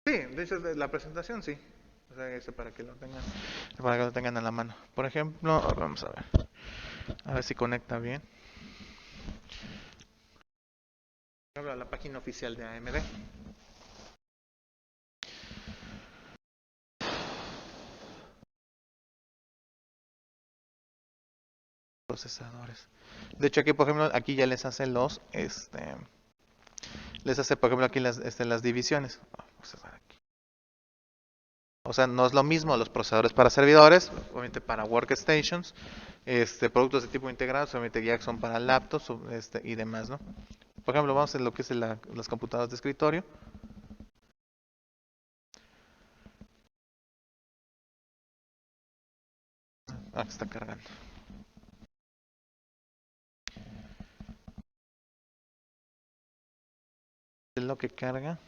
Sí, de hecho de la presentación sí. O sea, eso para que lo tengan a la mano. Por ejemplo, vamos a ver si conecta bien. Por ejemplo, la página oficial de AMD. Procesadores. De hecho aquí, por ejemplo, aquí ya les hace les hace, por ejemplo, aquí las divisiones. Vamos a ver aquí. O sea, no es lo mismo los procesadores para servidores, obviamente para workstations, productos de tipo integrado, obviamente ya son para laptops, y demás, ¿no? Por ejemplo, vamos a lo que es las computadoras de escritorio. Ah, está cargando. Es lo que carga.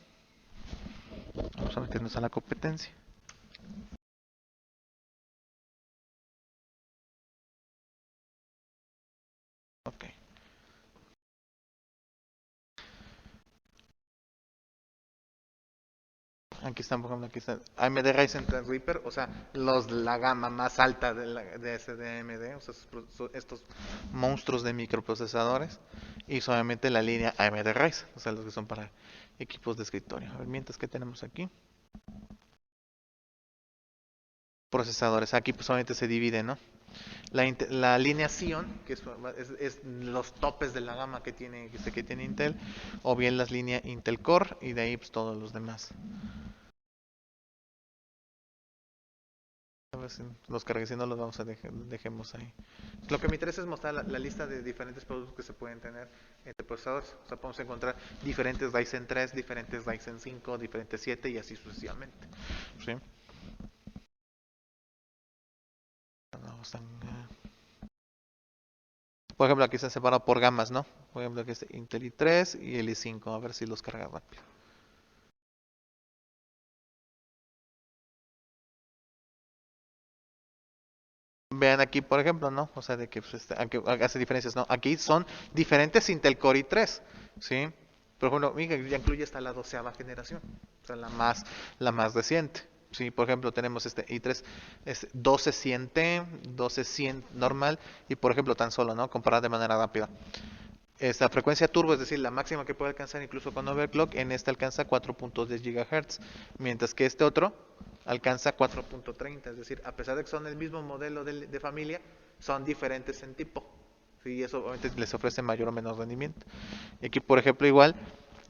Vamos a meternos a la competencia. Ok. Aquí están, por ejemplo, aquí está AMD Ryzen Threadripper, o sea, la gama más alta de ese de AMD, o sea, estos monstruos de microprocesadores, y solamente la línea AMD Ryzen, o sea, los que son para equipos de escritorio. A ver, mientras que tenemos aquí, procesadores, aquí pues solamente se divide, ¿no? La línea Xeon, que es los topes de la gama que tiene Intel, o bien las líneas Intel Core, y de ahí pues todos los demás. A ver si los cargué, si no los vamos a dejemos ahí. Lo que me interesa es mostrar la lista de diferentes productos que se pueden tener entre procesadores. O sea, podemos encontrar diferentes Ryzen 3, diferentes Ryzen 5, diferentes 7 y así sucesivamente. ¿Sí? Por ejemplo, aquí se separa por gamas, ¿no? Por ejemplo, aquí está Intel i3 y el i5. A ver si los carga rápido. Vean aquí, por ejemplo, ¿no? O sea, de que pues, aunque hace diferencias, ¿no? Aquí son diferentes Intel Core i3, ¿sí? Por ejemplo, mira, ya incluye hasta la 12ª generación, o sea, la más reciente. Sí, por ejemplo, tenemos este i3 es 1200T, 1200 normal y por ejemplo tan solo, ¿no? Comparar de manera rápida. Esta frecuencia turbo, es decir, la máxima que puede alcanzar incluso con overclock, en este alcanza 4.10 GHz, mientras que este otro alcanza 4.30, es decir, a pesar de que son el mismo modelo de familia, son diferentes en tipo. Y eso obviamente les ofrece mayor o menor rendimiento. Y aquí, por ejemplo, igual,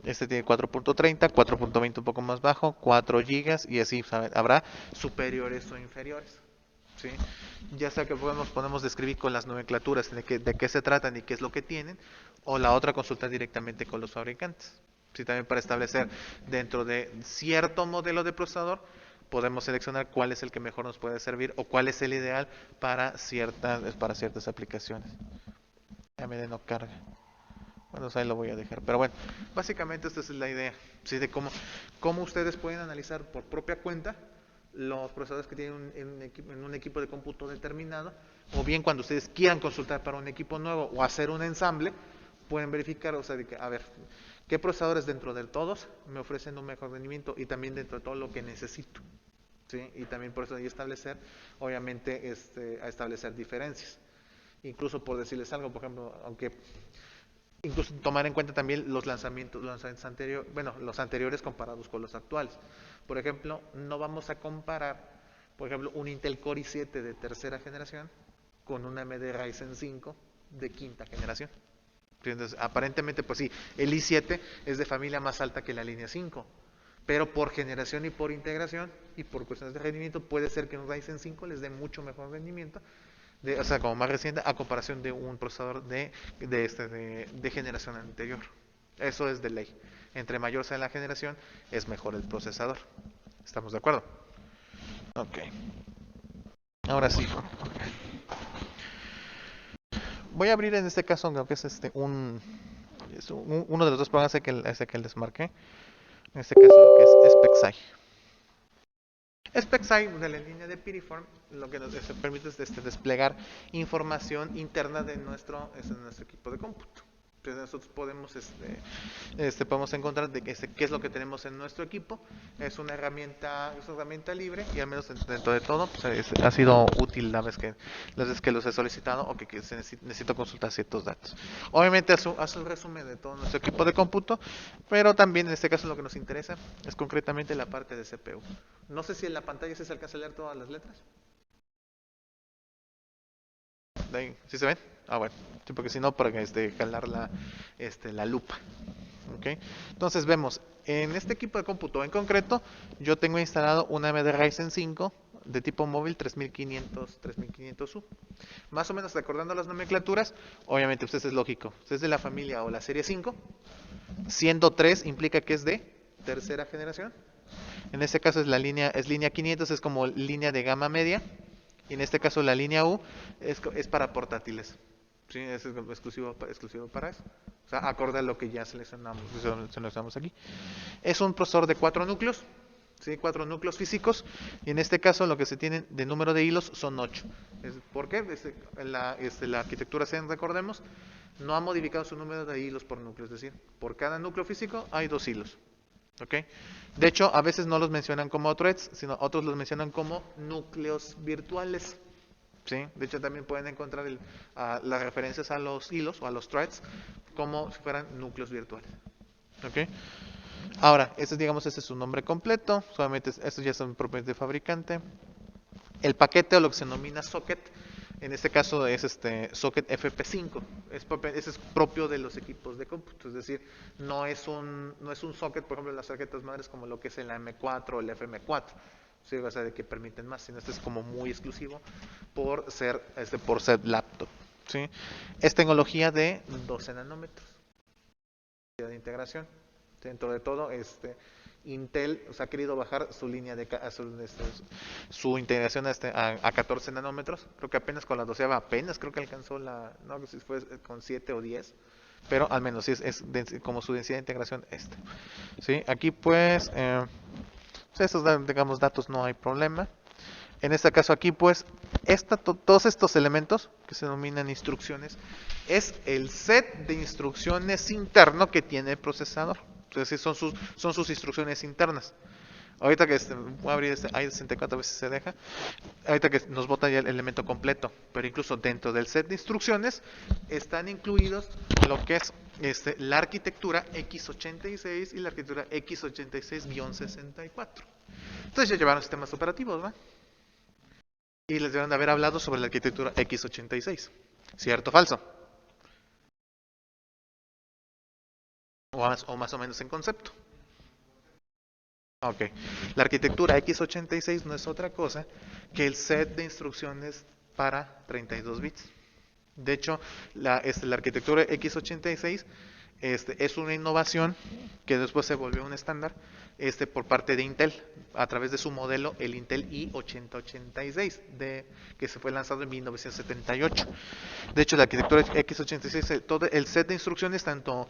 este tiene 4.30, 4.20 un poco más bajo, 4 GB y así, ¿saben? Habrá superiores o inferiores. ¿Sí? Ya sea que podemos describir con las nomenclaturas de qué se tratan y qué es lo que tienen, o la otra consultar directamente con los fabricantes. Sí, también para establecer dentro de cierto modelo de procesador, podemos seleccionar cuál es el que mejor nos puede servir o cuál es el ideal para ciertas aplicaciones. Ya me no carga. Bueno, ahí lo voy a dejar. Pero bueno, básicamente esta es la idea, ¿sí? De cómo ustedes pueden analizar por propia cuenta los procesadores que tienen en un equipo de cómputo determinado, o bien cuando ustedes quieran consultar para un equipo nuevo o hacer un ensamble, pueden verificar, o sea, a ver, qué procesadores dentro de todos me ofrecen un mejor rendimiento y también dentro de todo lo que necesito. ¿Sí? Y también por eso hay establecer, obviamente, a establecer diferencias. Incluso por decirles algo, por ejemplo, aunque incluso tomar en cuenta también los anteriores comparados con los actuales. Por ejemplo, no vamos a comparar, por ejemplo, un Intel Core i7 de tercera generación con una AMD Ryzen 5 de quinta generación. Entonces, aparentemente, pues sí, el i7 es de familia más alta que la línea 5, pero por generación y por integración y por cuestiones de rendimiento puede ser que un Ryzen 5 les dé mucho mejor rendimiento, o sea, como más reciente, a comparación de un procesador de generación anterior. Eso es de ley. Entre mayor sea la generación, es mejor el procesador. ¿Estamos de acuerdo? Ok. Ahora sí. Voy a abrir en este caso, aunque es uno de los dos programas que les marqué. En este caso, lo que es Spexai. Spexai, de la línea de Piriform, lo que nos permite es desplegar información interna de nuestro equipo de cómputo. Entonces nosotros podemos encontrar qué es lo que tenemos en nuestro equipo. Es una herramienta libre y al menos dentro de todo pues, ha sido útil las veces que los he solicitado o que necesito consultar ciertos datos. Obviamente hace un resumen de todo nuestro equipo de cómputo, pero también en este caso lo que nos interesa es concretamente la parte de CPU. No sé si en la pantalla se alcanza a leer todas las letras. De ahí, ¿sí se ven? Ah, bueno. Sí, porque si no, para jalar la lupa. ¿Ok? Entonces vemos, en este equipo de cómputo en concreto, yo tengo instalado una AMD Ryzen 5 de tipo móvil 3500U. Más o menos recordando las nomenclaturas, obviamente usted es lógico. Usted es de la familia o la serie 5, siendo 3 implica que es de tercera generación. En este caso es línea 500, es como línea de gama media. Y en este caso la línea U es para portátiles. ¿Sí? Es exclusivo para eso. O sea, acorde a lo que ya seleccionamos aquí. Es un procesador de 4 núcleos. ¿Sí? 4 núcleos físicos. Y en este caso lo que se tienen de número de hilos son 8. ¿Por qué? La arquitectura Zen, recordemos, no ha modificado su número de hilos por núcleo. Es decir, por cada núcleo físico hay 2 hilos. ¿Ok? De hecho, a veces no los mencionan como threads, sino otros los mencionan como núcleos virtuales. ¿Sí? De hecho, también pueden encontrar las referencias a los hilos o a los threads como si fueran núcleos virtuales. ¿Ok? Ahora, ese es su nombre completo. Solamente estos ya son propios de fabricante. El paquete o lo que se denomina socket, en este caso es socket FP5. Ese es propio de los equipos de cómputo, es decir, no es un socket, por ejemplo, en las tarjetas madres como lo que es el M4 o el FM4. Sí, o sea, de que permiten más, sino este es como muy exclusivo por ser laptop. ¿Sí? Es tecnología de 12 nanómetros de integración. Dentro de todo, Intel ha querido bajar su línea su integración a 14 nanómetros. Creo que apenas con la 12 apenas creo que alcanzó no sé si fue con 7 o 10, pero al menos sí es como su densidad de integración ¿Sí? Aquí pues esos digamos datos no hay problema. En este caso aquí pues todos estos elementos que se denominan instrucciones es el set de instrucciones interno que tiene el procesador. Entonces son sus instrucciones internas. Ahorita que voy a abrir i64 a ver si se deja. Ahorita que nos bota ya el elemento completo, pero incluso dentro del set de instrucciones están incluidos lo que es la arquitectura x86 y la arquitectura x86-64. Entonces ya llevaron sistemas operativos, ¿va? Y les deben de haber hablado sobre la arquitectura x86. ¿Cierto o falso? O más o menos en concepto. Ok. La arquitectura x86 no es otra cosa que el set de instrucciones para 32 bits. De hecho, la arquitectura x86 es una innovación que después se volvió un estándar por parte de Intel a través de su modelo, el Intel i8086, que se fue lanzado en 1978. De hecho, la arquitectura x86, todo el set de instrucciones, tanto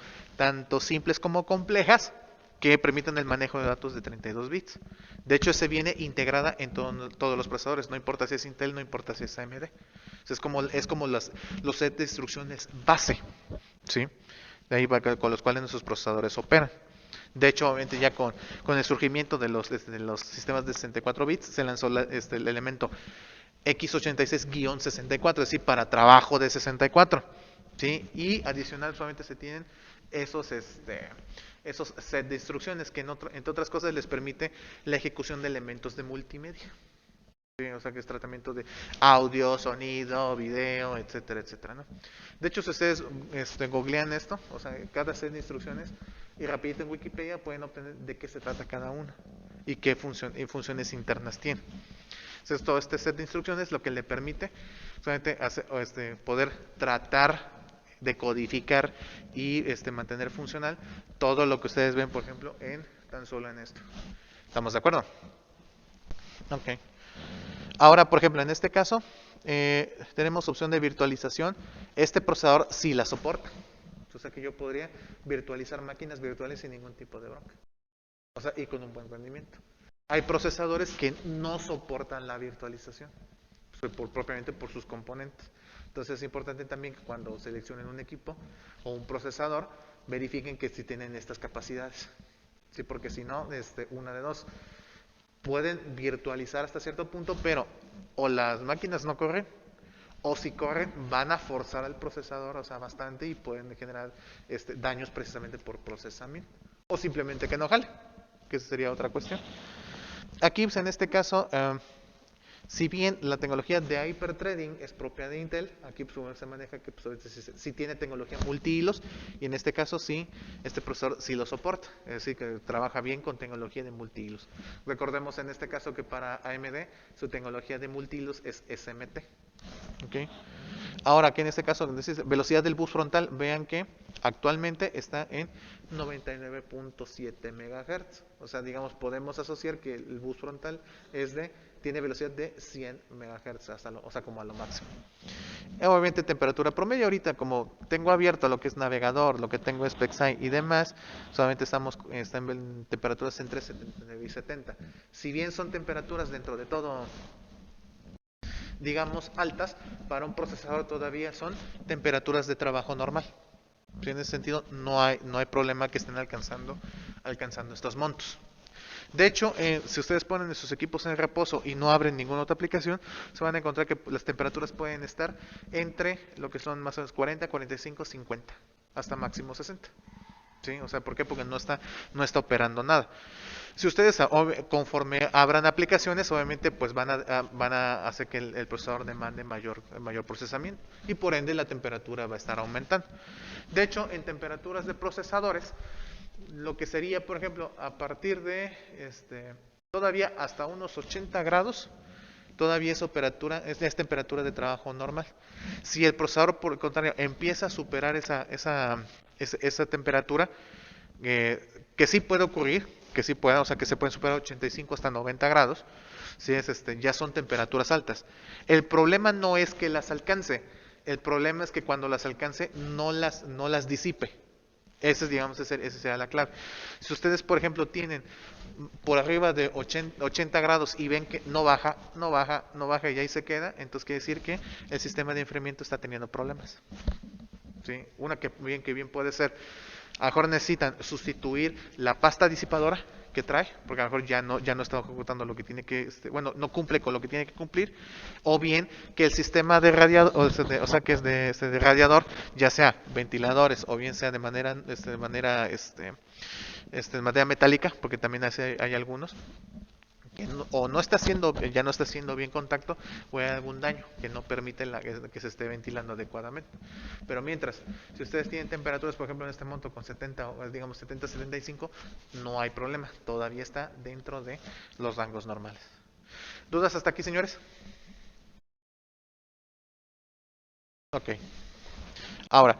simples como complejas, que permiten el manejo de datos de 32 bits. De hecho, se viene integrada en todos los procesadores, no importa si es Intel, no importa si es AMD. Es como los sets de instrucciones base, ¿sí? De ahí con los cuales nuestros procesadores operan. De hecho, obviamente ya con el surgimiento de los sistemas de 64 bits, se lanzó el elemento x86-64, es decir, para trabajo de 64. ¿Sí? Y adicional solamente se tienen esos set de instrucciones que entre otras cosas les permite la ejecución de elementos de multimedia. ¿sí? O sea, que es tratamiento de audio, sonido, video, etcétera, etcétera, ¿no? De hecho, si ustedes googlean esto, o sea, cada set de instrucciones, y rapidito en Wikipedia pueden obtener de qué se trata cada una y qué funciones internas tiene. Entonces, todo este set de instrucciones lo que le permite solamente poder tratar de codificar y mantener funcional todo lo que ustedes ven, por ejemplo, tan solo en esto. ¿Estamos de acuerdo? Ok. Ahora, por ejemplo, en este caso, tenemos opción de virtualización. Este procesador sí la soporta. O sea que yo podría virtualizar máquinas virtuales sin ningún tipo de bronca. O sea, y con un buen rendimiento. Hay procesadores que no soportan la virtualización, propiamente por sus componentes. Entonces es importante también que cuando seleccionen un equipo o un procesador, verifiquen que si tienen estas capacidades. Sí, porque si no, una de dos. Pueden virtualizar hasta cierto punto, pero o las máquinas no corren, o si corren, van a forzar al procesador, o sea, bastante, y pueden generar daños precisamente por procesamiento. O simplemente que no jale, que esa sería otra cuestión. Aquí, pues, en este caso, si bien la tecnología de hyperthreading es propia de Intel, aquí pues, se maneja que pues, sí tiene tecnología multihilos, y en este caso sí, este procesador sí lo soporta, es decir, que trabaja bien con tecnología de multihilos. Recordemos en este caso que para AMD su tecnología de multihilos es SMT. ¿Okay? Ahora, aquí en este caso, velocidad del bus frontal, vean que actualmente está en 99.7 MHz. O sea, digamos, podemos asociar que el bus frontal tiene velocidad de 100 MHz, o sea, como a lo máximo. Obviamente, temperatura promedio ahorita, como tengo abierto lo que es navegador, lo que tengo es PXI y demás, solamente están en temperaturas entre 79 y 70. Si bien son temperaturas dentro de todo, digamos, altas, para un procesador todavía son temperaturas de trabajo normal. En ese sentido, no hay problema que estén alcanzando estos montos. De hecho, si ustedes ponen sus equipos en reposo y no abren ninguna otra aplicación, se van a encontrar que las temperaturas pueden estar entre lo que son más o menos 40, 45, 50, hasta máximo 60. ¿Sí? O sea, ¿por qué? Porque no está operando nada. Si ustedes conforme abran aplicaciones, obviamente pues van a hacer que el procesador demande mayor procesamiento, y por ende la temperatura va a estar aumentando. De hecho, en temperaturas de procesadores, lo que sería, por ejemplo, a partir de todavía hasta unos 80 grados, todavía es temperatura de trabajo normal. Si el procesador, por el contrario, empieza a superar esa temperatura, que sí puede ocurrir, o sea, que se pueden superar 85 hasta 90 grados, ¿sí? Ya son temperaturas altas. El problema no es que las alcance, el problema es que cuando las alcance no las disipe. Esa sería la clave. Si ustedes, por ejemplo, tienen por arriba de 80 grados y ven que no baja y ahí se queda, entonces quiere decir que el sistema de enfriamiento está teniendo problemas. ¿Sí? Una que bien puede ser, a lo mejor necesitan sustituir la pasta disipadora que trae, porque a lo mejor ya no está ejecutando lo que tiene que, no cumple con lo que tiene que cumplir, o bien que el sistema de radiador, o sea, que es de radiador, ya sea ventiladores o bien sea de manera metálica, porque también hay algunos que ya no está haciendo bien contacto, o hay algún daño que no permite que se esté ventilando adecuadamente. Pero mientras, si ustedes tienen temperaturas, por ejemplo en este monto con 70, o digamos 70, 75, no hay problema, todavía está dentro de los rangos normales. ¿Dudas hasta aquí, señores? Ok. Ahora,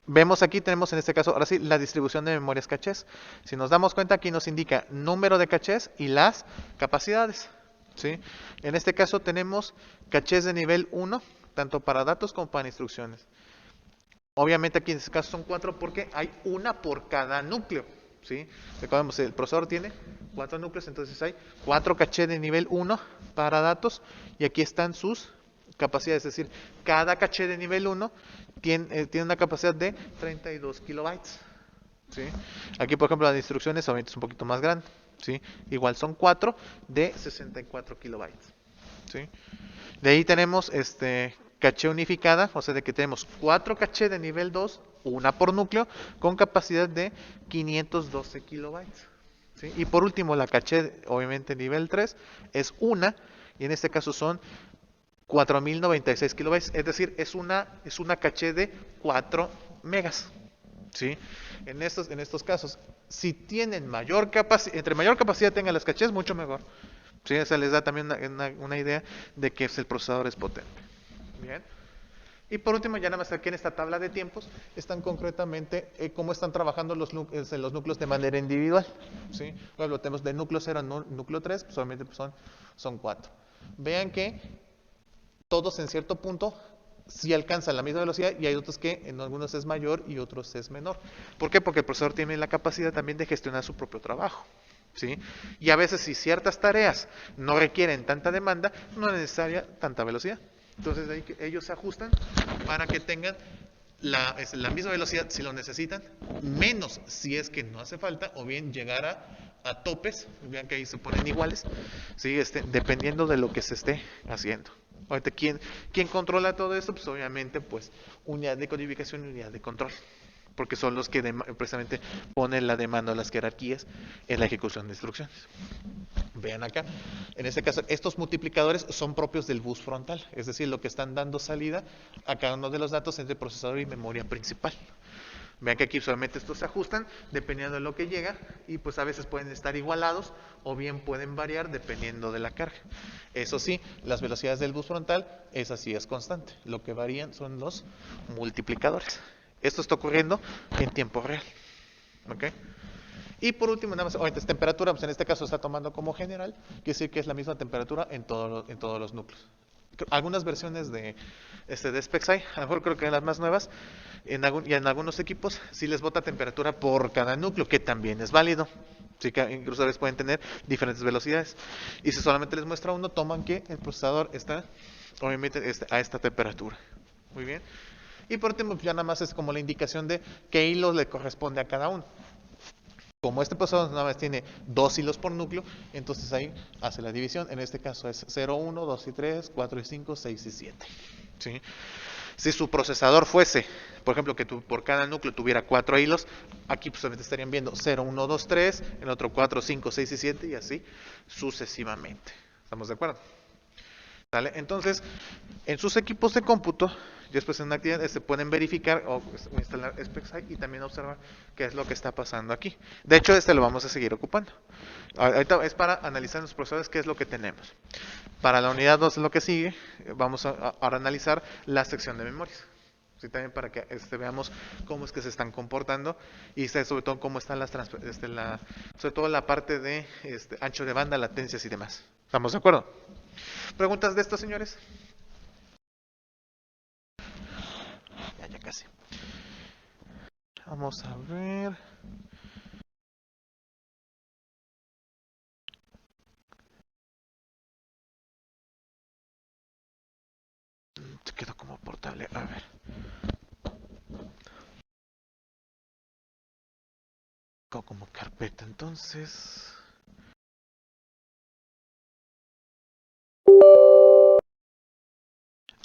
vemos aquí, tenemos en este caso, ahora sí, la distribución de memorias cachés. Si nos damos cuenta, aquí nos indica número de cachés y las capacidades. ¿Sí? En este caso tenemos cachés de nivel 1, tanto para datos como para instrucciones. Obviamente aquí en este caso son 4 porque hay una por cada núcleo. ¿Sí? Recordemos, el procesador tiene 4 núcleos, entonces hay 4 cachés de nivel 1 para datos, y aquí están sus capacidades, es decir, cada caché de nivel 1 tiene una capacidad de 32 kilobytes. ¿Sí? Aquí, por ejemplo, las instrucciones obviamente es un poquito más grande. ¿Sí? Igual son 4 de 64 kilobytes. ¿Sí? De ahí tenemos caché unificada, o sea, de que tenemos 4 caché de nivel 2, una por núcleo, con capacidad de 512 kilobytes. ¿Sí? Y por último, la caché, obviamente, nivel 3, es una, y en este caso son 4096 kilobytes, es decir, es una caché de 4 megas. ¿Sí? En estos casos, si tienen mayor capacidad, entre mayor capacidad tengan las cachés, mucho mejor. ¿Sí? Eso les da también una idea de que el procesador es potente. Bien. Y por último, ya nada más aquí en esta tabla de tiempos, están concretamente cómo están trabajando los núcleos de manera individual. ¿Sí? Por ejemplo, tenemos de núcleo 0 a núcleo 3, pues obviamente pues son 4. Vean que todos en cierto punto sí alcanzan la misma velocidad y hay otros que en algunos es mayor y otros es menor. ¿Por qué? Porque el procesador tiene la capacidad también de gestionar su propio trabajo. ¿Sí? Y a veces si ciertas tareas no requieren tanta demanda, no es necesaria tanta velocidad. Entonces ahí ellos se ajustan para que tengan la misma velocidad si lo necesitan, menos si es que no hace falta, o bien llegar a topes, vean que ahí se ponen iguales, ¿sí? Dependiendo de lo que se esté haciendo. Ahorita, ¿quién controla todo esto? Pues obviamente, pues, unidad de codificación y unidad de control, porque son los que precisamente ponen la demanda o las jerarquías en la ejecución de instrucciones. Vean acá, en este caso, estos multiplicadores son propios del bus frontal, es decir, lo que están dando salida a cada uno de los datos entre procesador y memoria principal. Vean que aquí solamente estos se ajustan dependiendo de lo que llega y pues a veces pueden estar igualados o bien pueden variar dependiendo de la carga. Eso sí, las velocidades del bus frontal, esa sí es constante. Lo que varían son los multiplicadores. Esto está ocurriendo en tiempo real. ¿Ok? Y por último, nada más, ahorita es temperatura, pues en este caso está tomando como general, quiere decir que es la misma temperatura en todos los núcleos. Algunas versiones de SpexAI, a lo mejor creo que las más nuevas, y en algunos equipos sí les bota temperatura por cada núcleo, que también es válido. Sí, que incluso a veces pueden tener diferentes velocidades. Y si solamente les muestra uno, toman que el procesador está, obviamente, a esta temperatura. Muy bien. Y por último, ya nada más es como la indicación de qué hilo le corresponde a cada uno. Como este procesador nada más tiene 2 hilos por núcleo, entonces ahí hace la división. En este caso es 0, 1, 2 y 3, 4 y 5, 6 y 7. ¿Sí? Si su procesador fuese, por ejemplo, que por cada núcleo tuviera 4 hilos, aquí pues estarían viendo 0, 1, 2, 3, en otro 4, 5, 6 y 7 y así sucesivamente. ¿Estamos de acuerdo? ¿Vale? Entonces, en sus equipos de cómputo, después en una actividad se pueden verificar o instalar SpexAI y también observar qué es lo que está pasando aquí. De hecho, lo vamos a seguir ocupando. Ahorita es para analizar los procesadores qué es lo que tenemos. Para la unidad 2 es lo que sigue, vamos a analizar la sección de memorias. Sí, también para que veamos cómo es que se están comportando y sobre todo cómo están sobre todo la parte de ancho de banda, latencias y demás. ¿Estamos de acuerdo? ¿Preguntas de estos, señores? Ya casi. Vamos a ver. Se quedó como portable. A ver. Como carpeta, entonces.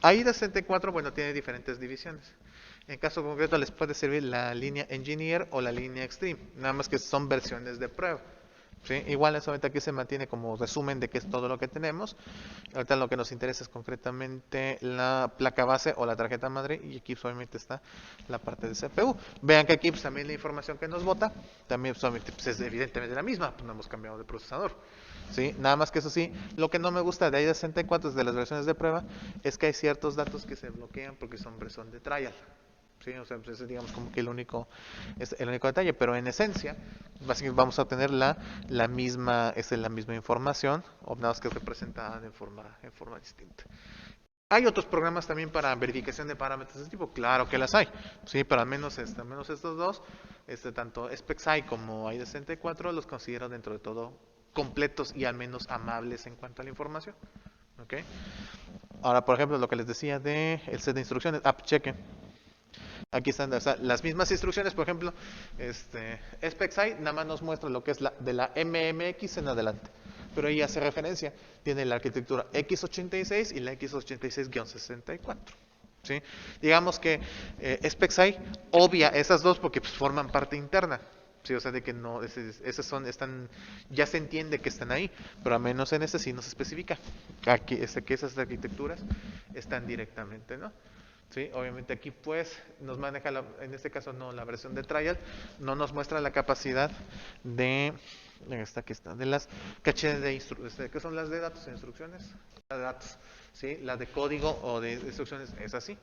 AIDA 64, bueno, tiene diferentes divisiones. En caso concreto les puede servir la línea Engineer o la línea Extreme, nada más que son versiones de prueba. ¿Sí? Igual eso ahorita aquí se mantiene como resumen de qué es todo lo que tenemos. Ahorita lo que nos interesa es concretamente la placa base o la tarjeta madre y aquí solamente está la parte de CPU. Vean que aquí pues, también la información que nos bota, también solamente pues, es evidentemente la misma, pues no hemos cambiado de procesador. ¿Sí? Nada más que eso sí, lo que no me gusta de AIDA 64 de las versiones de prueba es que hay ciertos datos que se bloquean porque son versión de trial. ¿Sí? O sea, pues ese es digamos como que el único detalle, pero en esencia básicamente vamos a obtener la misma información, o nada más que representada en forma distinta. ¿Hay otros programas también para verificación de parámetros de este tipo? Claro que las hay, sí, pero al menos estos dos, tanto SpexAI como AIDA64 los considero dentro de todo completos y al menos amables en cuanto a la información. ¿Okay? Ahora, por ejemplo, lo que les decía de el set de instrucciones, chequen. Aquí están las mismas instrucciones, por ejemplo, SpexAI nada más nos muestra lo que es de la MMX en adelante, pero ahí hace referencia, tiene la arquitectura x86 y la x86-64. ¿Sí? Digamos que SpexAI obvia esas dos porque pues, forman parte interna. Sí, o sea, de que no, esas están, ya se entiende que están ahí, pero al menos en este sí nos especifica aquí, que esas arquitecturas están directamente, ¿no? Sí, obviamente aquí pues nos maneja, en este caso no, la versión de trial, no nos muestra la capacidad de, esta que está, de las caché de instrucciones, ¿qué son las de datos? ¿Instrucciones? La de datos, ¿sí? La de código o de instrucciones es así.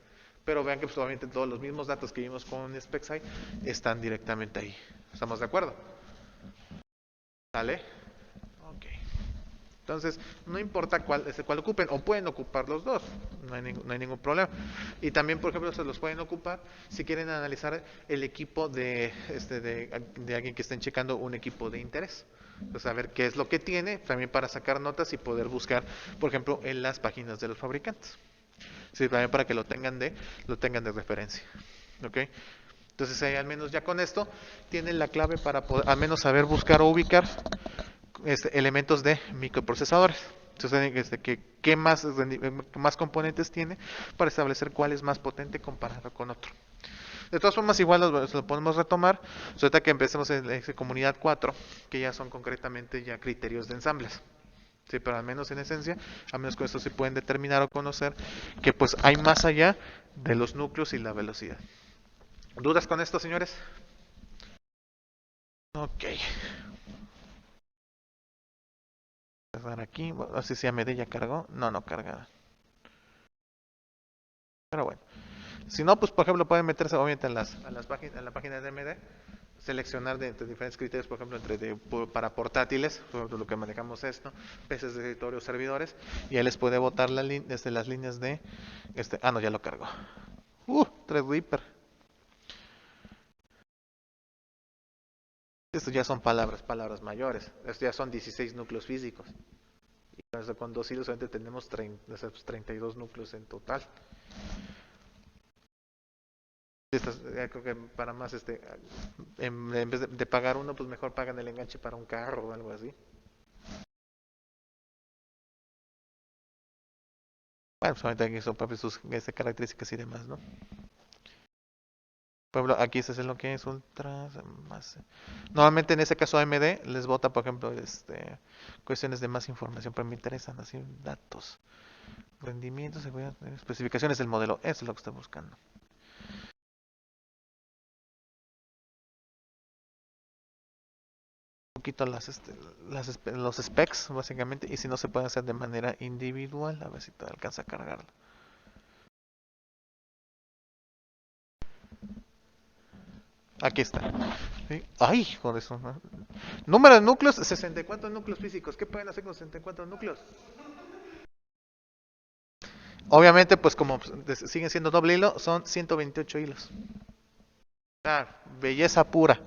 Pero vean que pues, obviamente todos los mismos datos que vimos con SpecSci están directamente ahí. ¿Estamos de acuerdo? ¿Sale? Ok. Entonces, no importa cuál ocupen, o pueden ocupar los dos, no hay ningún problema. Y también, por ejemplo, se los pueden ocupar si quieren analizar el equipo de alguien que estén checando un equipo de interés. Pues a ver qué es lo que tiene, también para sacar notas y poder buscar, por ejemplo, en las páginas de los fabricantes. Sí, también para que lo tengan de referencia. ¿Ok? Entonces, ahí al menos ya con esto tienen la clave para poder, al menos saber buscar o ubicar elementos de microprocesadores. Entonces, qué más componentes tiene para establecer cuál es más potente comparado con otro. De todas formas, igual lo podemos retomar, sobre todo que empecemos en la comunidad 4, que ya son concretamente ya criterios de ensambles. Sí, pero al menos en esencia, al menos con esto se pueden determinar o conocer que pues hay más allá de los núcleos y la velocidad. ¿Dudas con esto, señores? Ok. Cerrar aquí, así si AMD ya cargó. No, no carga. Pero bueno. Si no, pues por ejemplo pueden meterse obviamente en la página de AMD, seleccionar entre diferentes criterios, por ejemplo, para portátiles, por ejemplo, lo que manejamos esto, PCs de escritorio, servidores, y ahí les puede botar desde las líneas de no, ya lo cargo. Threadripper. Esto ya son palabras mayores. Esto ya son 16 núcleos físicos. Y con 2 hilos solamente tenemos 32 núcleos en total. Creo que para más, en vez de pagar uno, pues mejor pagan el enganche para un carro o algo así. Bueno, pues ahorita aquí son sus características y demás, ¿no? Por ejemplo, aquí este es lo que es ultra más. Normalmente en ese caso AMD les bota, por ejemplo, cuestiones de más información, pero me interesan así datos, rendimiento, seguridad, especificaciones del modelo. Eso es lo que estoy buscando. Un poquito los specs, básicamente, y si no se puede hacer de manera individual, a ver si te alcanza a cargarlo. Aquí está. ¿Sí? Ay, joder, eso. ¿No? Número de núcleos, 64 núcleos físicos. ¿Qué pueden hacer con 64 núcleos? Obviamente, pues como siguen siendo doble hilo, son 128 hilos. Ah, belleza pura.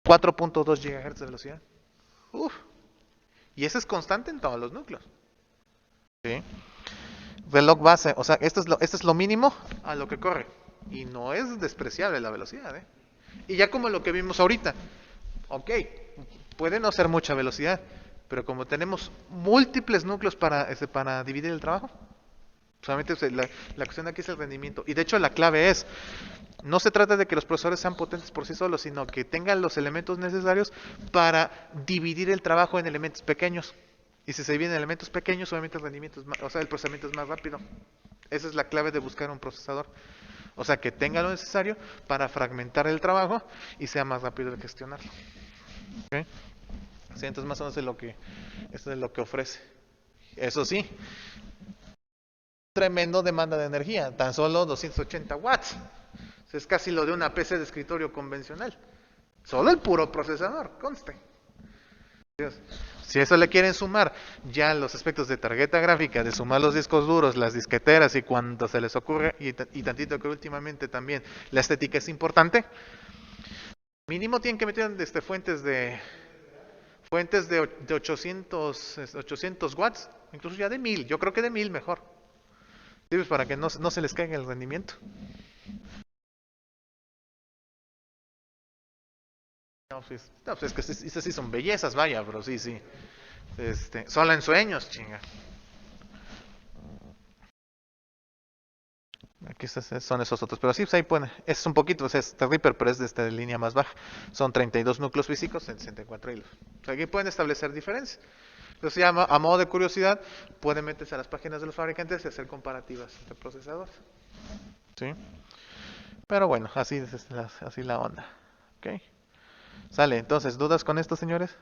4.2 GHz de velocidad. Uf. Y eso es constante en todos los núcleos. ¿Sí? Reloj base, o sea, esto es lo mínimo a lo que corre. Y no es despreciable la velocidad, ¿eh? Y ya como lo que vimos ahorita, ok, puede no ser mucha velocidad, pero como tenemos múltiples núcleos para dividir el trabajo, solamente la cuestión aquí es el rendimiento. Y de hecho la clave es, no se trata de que los procesadores sean potentes por sí solos, sino que tengan los elementos necesarios para dividir el trabajo en elementos pequeños. Y si se dividen elementos pequeños, obviamente el rendimiento el procesamiento es más rápido. Esa es la clave de buscar un procesador. O sea, que tenga lo necesario para fragmentar el trabajo y sea más rápido de gestionarlo. ¿Okay? Sí, entonces más o menos esto es lo que ofrece. Eso sí, tremendo demanda de energía, tan solo 280 watts. Es casi lo de una PC de escritorio convencional. Solo el puro procesador, conste. Si eso le quieren sumar ya los aspectos de tarjeta gráfica, de sumar los discos duros, las disqueteras y cuando se les ocurre, y tantito que últimamente también la estética es importante, mínimo tienen que meter fuentes de 800 watts, incluso ya de 1000, yo creo que de 1000 mejor. ¿Sí? Pues para que no se les caiga el rendimiento. No, pues es que esas sí son bellezas, vaya, bro, sí, sí. Solo en sueños, chinga. Aquí son esos otros, pero sí, pues ahí pone, es un poquito, o sea, es este Reaper, pero es de línea más baja. Son 32 núcleos físicos en 64 hilos. O sea, aquí pueden establecer diferencias. Entonces, ya a modo de curiosidad, pueden meterse a las páginas de los fabricantes y hacer comparativas entre procesadores. ¿Sí? Pero bueno, así es así la onda. ¿Ok? Sale, entonces, ¿dudas con esto, señores?